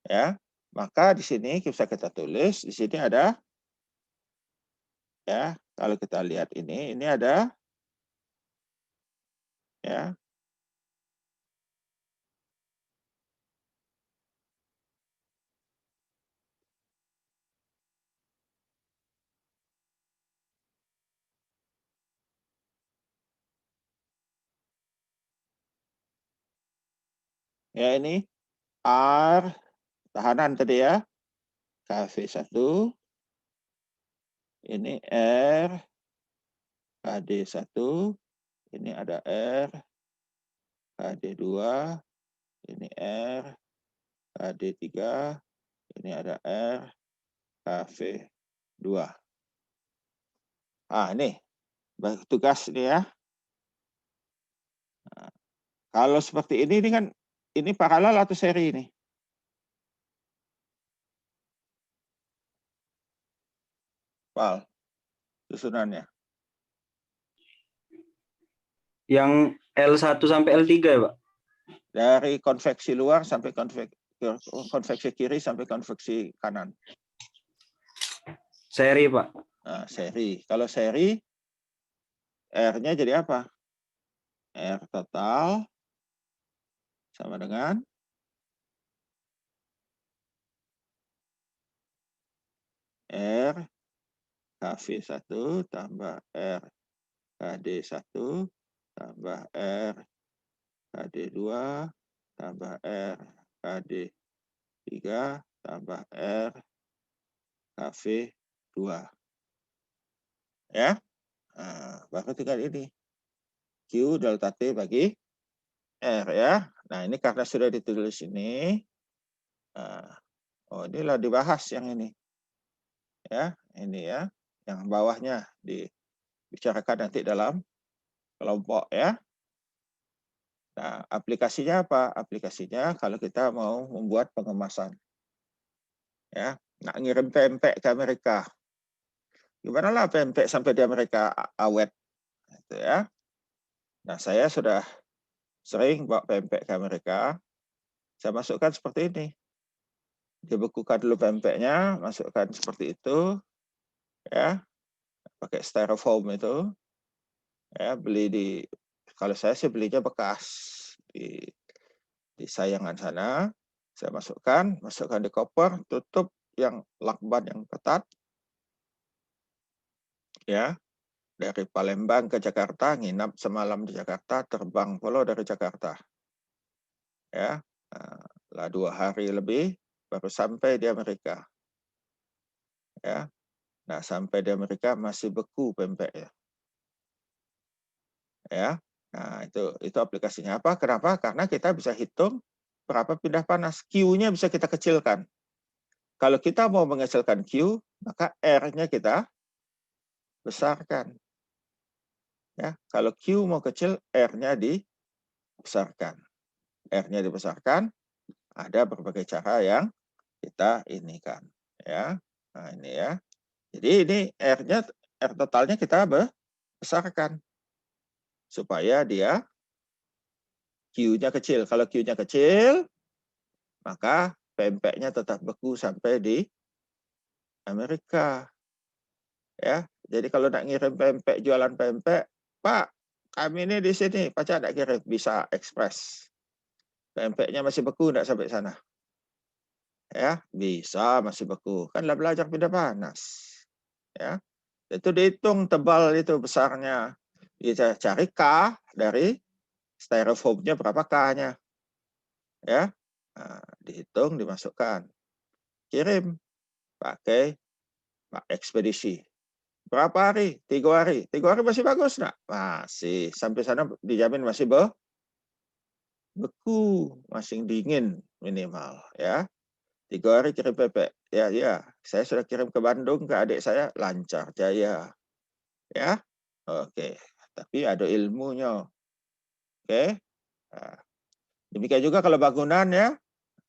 Ya, maka di sini bisa kita tulis, di sini ada, ya, kalau kita lihat ini ada, ya, ya ini R tahanan tadi ya, KV1, ini R, KD1, ini ada R, KD2, ini R, KD3, ini ada R, KV2. Ah, ini tugas ini ya. Nah, kalau seperti ini kan ini paralel atau seri ini? Pal, susunannya. Yang L1 sampai L3 ya, Pak? Dari konveksi luar sampai konveksi kiri sampai konveksi kanan. Seri, Pak. Nah, seri. Kalau seri, R-nya jadi apa? R total sama dengan R KV1 tambah R KD1 tambah R KD2 tambah R KD3 tambah R KV2. Ya. Nah, baru tinggal ini. Q delta T bagi R ya. Nah, ini karena sudah ditulis ini. Nah, oh, inilah dibahas yang ini. Ya, ini ya. Yang bawahnya dibicarakan nanti dalam kelompok ya. Nah, aplikasinya apa? Aplikasinya kalau kita mau membuat pengemasan. Ya, nak ngirim pempek ke Amerika. Gimana lah pempek sampai di Amerika awet gitu ya. Nah, saya sudah sering bawa pempek ke Amerika. Saya masukkan seperti ini. Dibekukan dulu pempeknya, masukkan seperti itu. Ya. Pakai styrofoam itu. Ya, beli kalau saya sih belinya bekas di Sayangan sana. Saya masukkan di koper, tutup yang lakban yang ketat. Ya. Dari Palembang ke Jakarta, nginap semalam di Jakarta, terbang pula dari Jakarta. Ya. Lah 2 hari lebih baru sampai di Amerika. Ya. Nah, sampai di Amerika masih beku pempeknya. Ya. Nah, itu aplikasinya apa? Kenapa? Karena kita bisa hitung berapa pindah panas. Q-nya bisa kita kecilkan. Kalau kita mau mengecilkan Q, maka R-nya kita besarkan. Ya, kalau Q mau kecil, R-nya dibesarkan. R-nya dibesarkan, ada berbagai cara yang kita inikan. Ya, nah ini ya. Jadi ini R totalnya kita besarkan supaya dia Q-nya kecil. Kalau Q-nya kecil, maka pempeknya tetap beku sampai di Amerika. Ya, jadi kalau nak ngirim pempek, jualan pempek, Pak, kami ini di sini, Pacar nak kirim, bisa ekspres. Pempeknya masih beku, enggak sampai sana. Ya, bisa masih beku. Kan lah belajar pindah panas. Ya, itu dihitung tebal itu besarnya. Kita cari K dari styrofoamnya berapa K-nya. Ya, nah, dihitung, dimasukkan. Kirim pakai ekspedisi. Berapa hari? 3 hari. 3 hari masih bagus, nak? Masih. Sampai sana dijamin masih beku, masih dingin minimal. Ya, 3 hari kirim pempek. Ya. Saya sudah kirim ke Bandung ke adik saya, lancar jaya. Ya, oke. Tapi ada ilmunya. Oke. Nah, demikian juga kalau bangunan ya.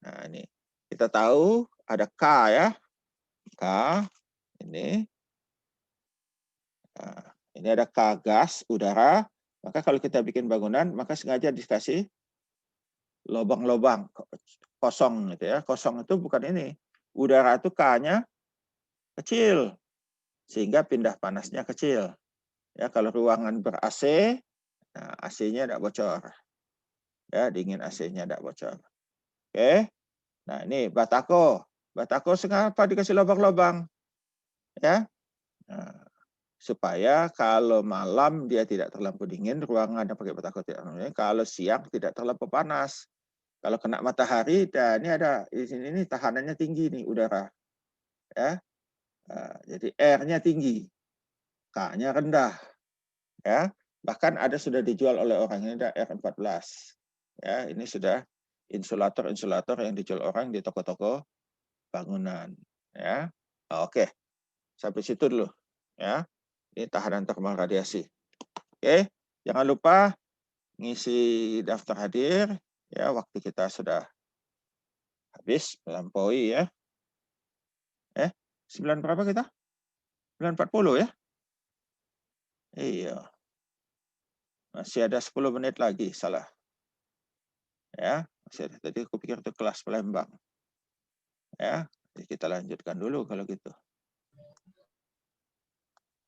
Nah, ini kita tahu ada K ya. K ini. Nah, ini ada K gas, udara. Maka kalau kita bikin bangunan, maka sengaja dikasih lubang-lubang kosong gitu ya. Kosong itu bukan ini. Udara itu K-nya kecil. Sehingga pindah panasnya kecil. Ya, kalau ruangan ber-AC, nah AC-nya tidak bocor. Ya, dingin AC-nya tidak bocor. Oke. Nah, ini batako. Batako kenapa dikasih lubang-lubang? Ya. Nah, supaya kalau malam dia tidak terlalu dingin, ruangan yang pakai batako tidak terlalu dingin. Kalau siang tidak terlalu panas. Kalau kena matahari, dan ini ada di sini ini tahanannya tinggi nih udara. Ya. Nah, jadi R-nya tinggi. K-nya rendah. Ya. Bahkan ada sudah dijual oleh orang ini ada R14. Ya, ini sudah insulator yang dijual orang di toko-toko bangunan. Ya. Oke. Sampai situ dulu. Ya. Ini tahanan termal radiasi. Oke. Jangan lupa ngisi daftar hadir. Ya, waktu kita sudah habis melampaui ya. 9 berapa kita? 9.40 ya? Iya. Masih ada 10 menit lagi, salah. Ya, masih ada. Tadi aku pikir itu kelas Palembang. Ya, jadi kita lanjutkan dulu kalau gitu.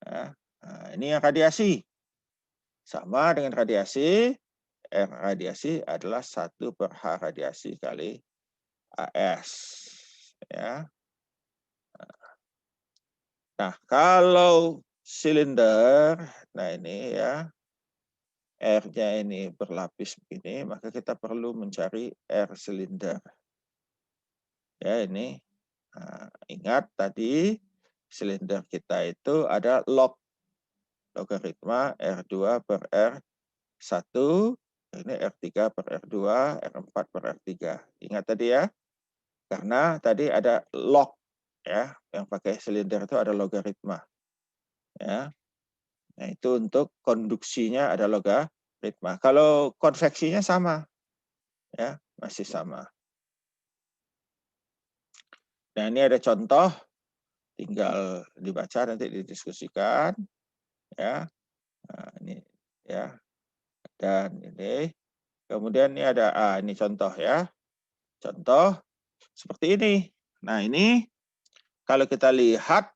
Ya. Nah, ini yang radiasi. Sama dengan radiasi, R radiasi adalah 1/H radiasi kali AS. Ya. Nah, kalau silinder, nah ini ya, R-nya ini berlapis begini, maka kita perlu mencari R silinder. Ya, ini. Nah, ingat tadi silinder kita itu ada logaritma R2 per R1, ini R3 per R2, R4 per R3. Ingat tadi ya, karena tadi ada log ya, yang pakai silinder itu ada logaritma. Ya. Nah, itu untuk konduksinya ada logaritma. Kalau konveksinya sama. Ya, masih sama. Nah, ini ada contoh, tinggal dibaca nanti didiskusikan ya. Nah, ini ya. Dan ini kemudian ini ada ini contoh ya. Contoh seperti ini. Nah, ini kalau kita lihat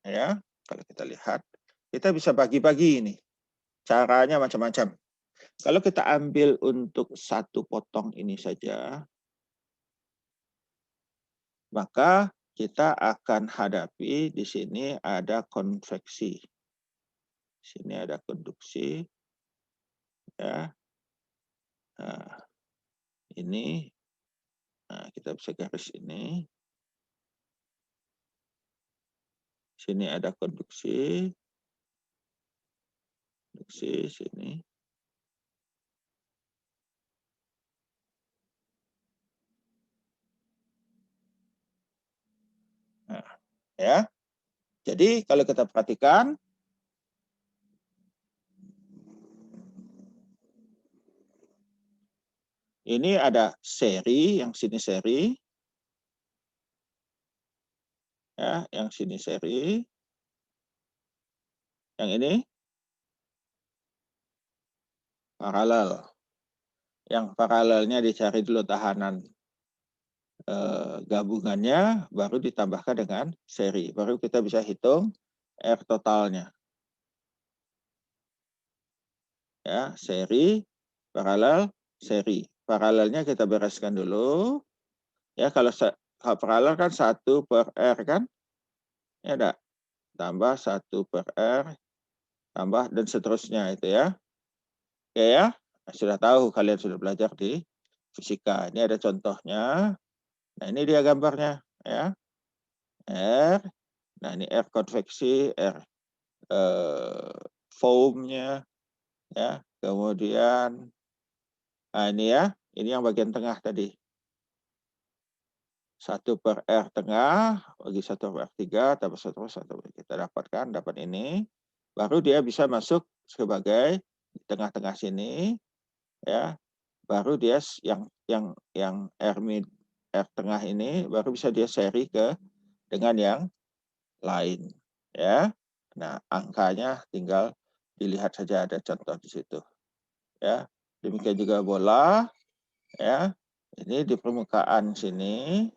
ya, kalau kita lihat kita bisa bagi-bagi ini. Caranya macam-macam. Kalau kita ambil untuk satu potong ini saja, maka kita akan hadapi di sini ada konveksi. Di sini ada konduksi. Ya. Nah, ini kita bisa garis ini. Sini ada konduksi. Konduksi sini. Nah, ya. Jadi kalau kita perhatikan ini ada seri, yang sini seri. Ya, yang sini seri. Yang ini paralel. Yang paralelnya dicari dulu tahanan gabungannya, baru ditambahkan dengan seri. Baru kita bisa hitung R totalnya. Ya, seri, paralel, seri. Paralelnya kita bereskan dulu. Ya, kalau paralel kan 1 per R kan? Ya, ada. Tambah 1 per R, tambah dan seterusnya itu ya. Oke ya, sudah tahu, kalian sudah belajar di fisika. Ini ada contohnya. Nah, ini dia gambarnya ya. R. Nah, ini R konveksi, R foamnya ya. Kemudian ini ya, ini yang bagian tengah tadi. 1 per R tengah bagi 1 per R3 tambah 1 kita dapat ini. Baru dia bisa masuk sebagai di tengah-tengah sini ya. Baru dia yang R tengah ini baru bisa dia seri dengan yang lain ya. Nah, angkanya tinggal dilihat saja, ada contoh di situ ya. Demikian juga bola ya. Ini di permukaan sini,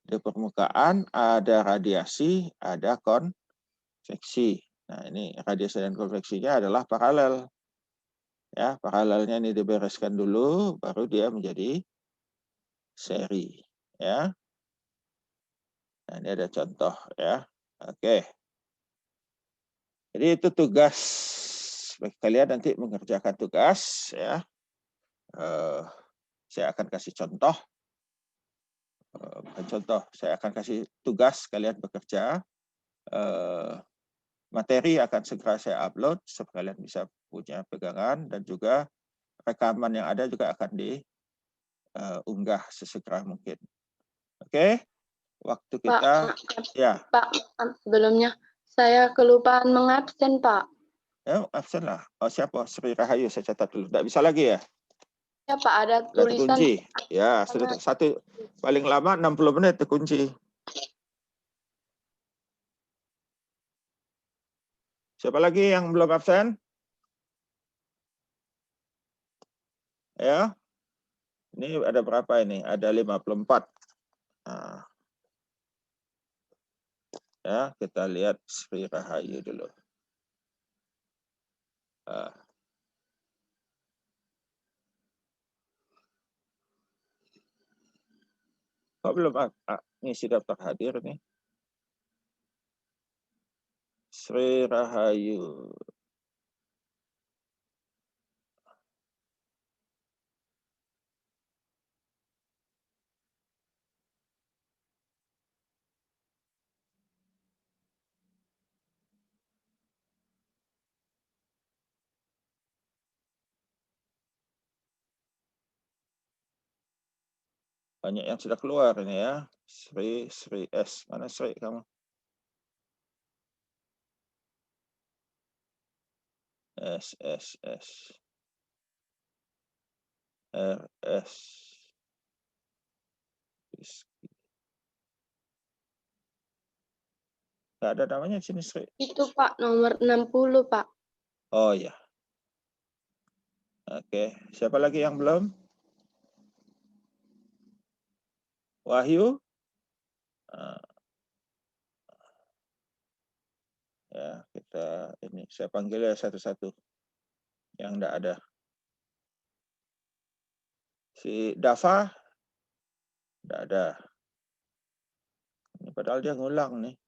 di permukaan ada radiasi, ada konveksi. Nah, ini radiasi dan konveksinya adalah paralel ya. Paralelnya ini dibereskan dulu, baru dia menjadi seri ya. Nah, ini ada contoh ya. Oke. Jadi itu tugas bagi kalian nanti mengerjakan tugas ya. Saya akan kasih contoh. Bukan contoh, saya akan kasih tugas kalian bekerja. Materi akan segera saya upload supaya kalian bisa punya pegangan, dan juga rekaman yang ada juga akan diunggah sesegera mungkin. Oke, waktu kita ya. Pak, sebelumnya saya kelupaan mengabsen, Pak. Ya, absen lah. Oh, siapa? Sri Rahayu, saya catat dulu. Tidak bisa lagi ya? Ya, Pak, ada Sudah tulisan. terkunci. Ya, sudah satu paling lama 60 menit terkunci. Siapa lagi yang belum absen? Ya. Ini ada berapa ini? Ada 54. Nah, ya, kita lihat Sri Rahayu dulu. Kok belum ngisi daftar hadir nih? Sri Rahayu. Banyak yang sudah keluar ini ya. Sri S. Mana Sri kamu? S. RS. Nggak ada namanya di sini, Sri. Itu Pak, nomor 60 Pak. Oh ya. Oke. Siapa lagi yang belum? Wahyu? Ya, kita ini saya panggil ya satu-satu yang enggak ada. Si Dava enggak ada. Ini padahal dia ngulang nih.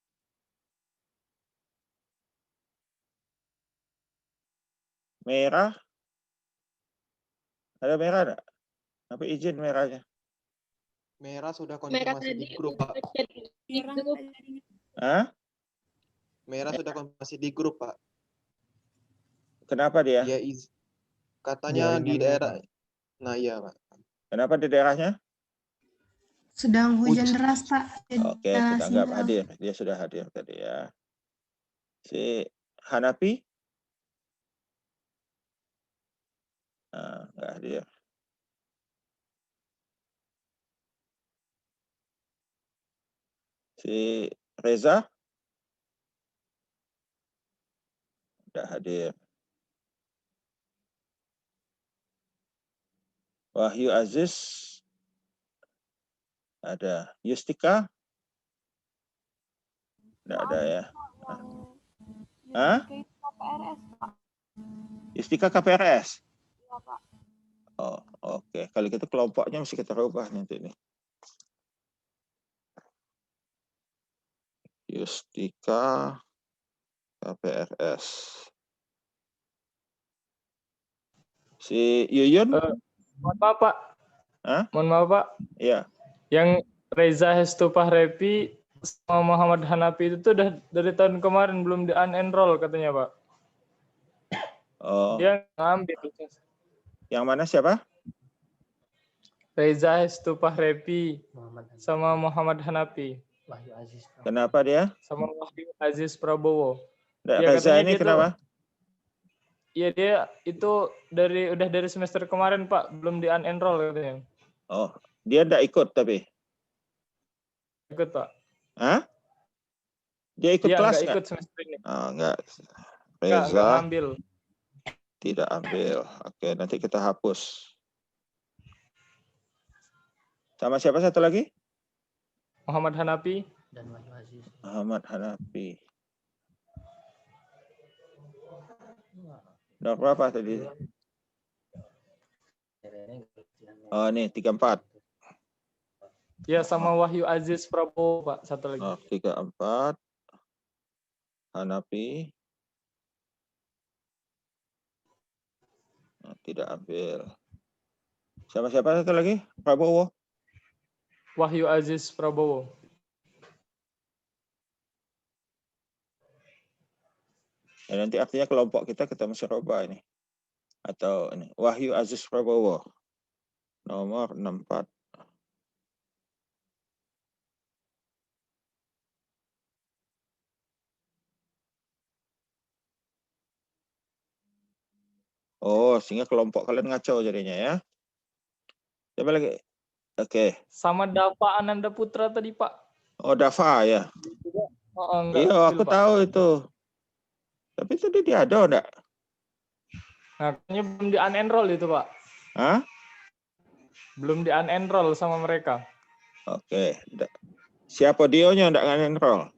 Merah? Ada merah enggak? Apa izin merahnya? Merah sudah Merah konfirmasi di tadi grup, udah Pak. chat di grup. Hah? Merah sudah konfirmasi di grup, Pak. Kenapa dia? Dia katanya di daerah. Nah, iya, Pak. Kenapa di daerahnya? Sedang hujan deras, Pak. Oke, kita anggap hadir. Dia sudah hadir tadi ya. Si Hanapi? Nah, enggak hadir. Si Reza? Enggak hadir. Wahyu Aziz? Ada. Yustika? Enggak ada ya. Hah? Yustika KPRS? Oh, oke. Kalau gitu kelompoknya mesti kita rubah nanti nih. Yustika KPRS. Si Yuyun? Mohon maaf, Pak. Hah? Mohon maaf, Pak. Iya. Yang Reza Hestupah Repi sama Muhammad Hanafi itu tuh udah dari tahun kemarin belum di unenroll katanya, Pak. Oh. Dia ngambil. Yang mana siapa? Reza Hestupah Repi sama Muhammad Hanafi. Kenapa dia? Sama Wahyu Aziz Prabowo. Ya, Ya, Reza katanya ini dia kenapa? Iya, dia itu udah dari semester kemarin, Pak, belum di unenroll katanya. Oh, dia enggak ikut tapi. Ikut, Pak. Hah? Dia ikut Iya, kelas nggak enggak? ikut semester ini. Oh, enggak. Nggak Reza ngambil. tidak ambil. Oke, nanti kita hapus. Sama siapa satu lagi? Muhammad Hanafi. Muhammad Hanafi. Udah berapa tadi? Oh, ini 34. Ya, sama Wahyu Aziz Prabowo, Pak, satu lagi. Oh, 34. Hanafi. Nah, tidak ambil. Sama siapa satu lagi? Prabowo. Wahyu Aziz Prabowo. Ya, nanti artinya kelompok kita mesti rubah ini. Atau ini Wahyu Aziz Prabowo. Nomor 64. Oh, sehingga kelompok kalian ngaco jadinya ya. Coba lagi. Oke. Sama Dava Ananda Putra tadi, Pak. Oh, Dava ya. Oh, enggak Iya, ambil, aku Pak. tahu itu. Tapi tadi dia ada enggak? Nah, kayaknya belum di unenroll itu, Pak. Hah? Belum di unenroll sama mereka. Oke. Siapa dionya enggak enroll?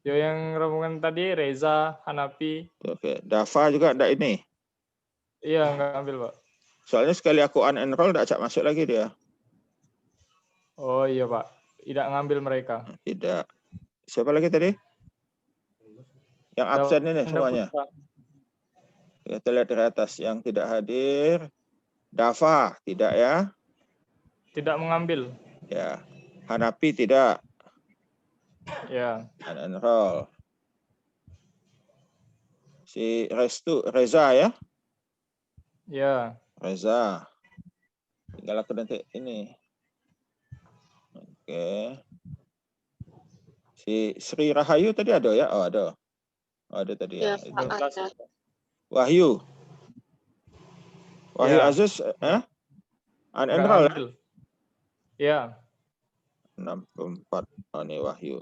Yo yang rombongan tadi Reza, Hanapi. Oke. Dava juga enggak ini. Iya, nggak ambil, Pak. Soalnya sekali aku unenroll enggak acak masuk lagi dia. Oh iya, Pak. Tidak ngambil mereka. Tidak. Siapa lagi tadi? Yang absen ini semuanya. Kita lihat di atas yang tidak hadir. Dava tidak ya? Tidak mengambil. Ya. Hanapi tidak. Ya. Unenroll. Si Reza ya? Ya. Reza. Tinggal aku nanti ini. Oke. Si Sri Rahayu tadi ada ya? Oh ada. Oh, ada tadi Ya, ya. Pak, Itu. ada. Wahyu. Wahyu Ya. Aziz Nggak unenroll ya? ngambil. Ya. 64. Oh, ini Wahyu.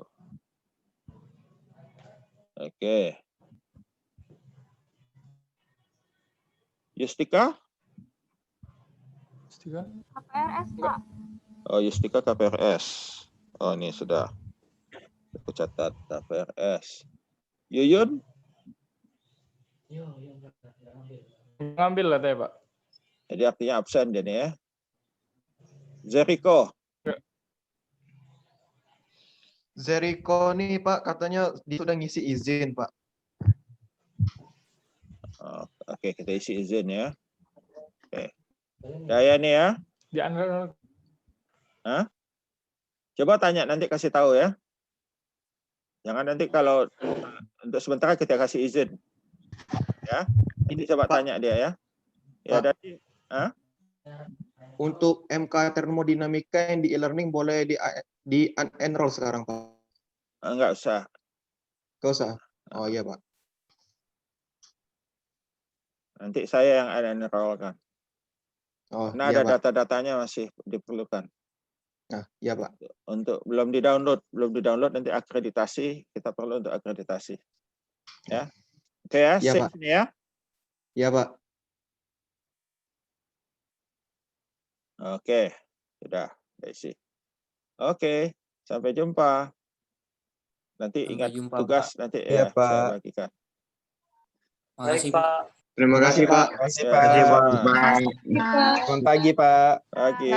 Oke. Yustika? KPRS, Pak. Oh, Yustika KPRS. Oh, ini sudah. Aku catat KPRS. Yuyun? Ngambil lah, Pak. Jadi artinya absen jadi ya. Jericho. Jericho nih Pak katanya dia sudah ngisi izin Pak. Oh, oke, kita isi izin ya. Oke. Daya nih ya. Di unenroll. Hah? Coba tanya nanti kasih tahu ya. Jangan nanti kalau untuk sementara kita kasih izin. Ya. Ini coba Pak. tanya dia ya. Ya Pak. dari Untuk MK termodinamika yang di e-learning boleh di unenroll sekarang Pak. enggak usah. Gak usah. Oh iya Pak. Nanti saya yang unenroll kan. Oh Karena iya ada Pak. data-datanya masih diperlukan. Nah, iya Pak. Untuk belum di-download nanti akreditasi, kita perlu untuk akreditasi. Ya. Oke ya, Iya, save Pak. ini ya. Iya Pak. Oke, sudah, Desi. Oke, sampai jumpa. Nanti Sampai ingat jumpa, tugas Pak. nanti Iya, ya saya Pak. bagikan. Baik, Makasih, Pak. Terima kasih Pak. Ya, Terima kasih Pak. sama. Pak. Selamat pagi Pak. Pagi.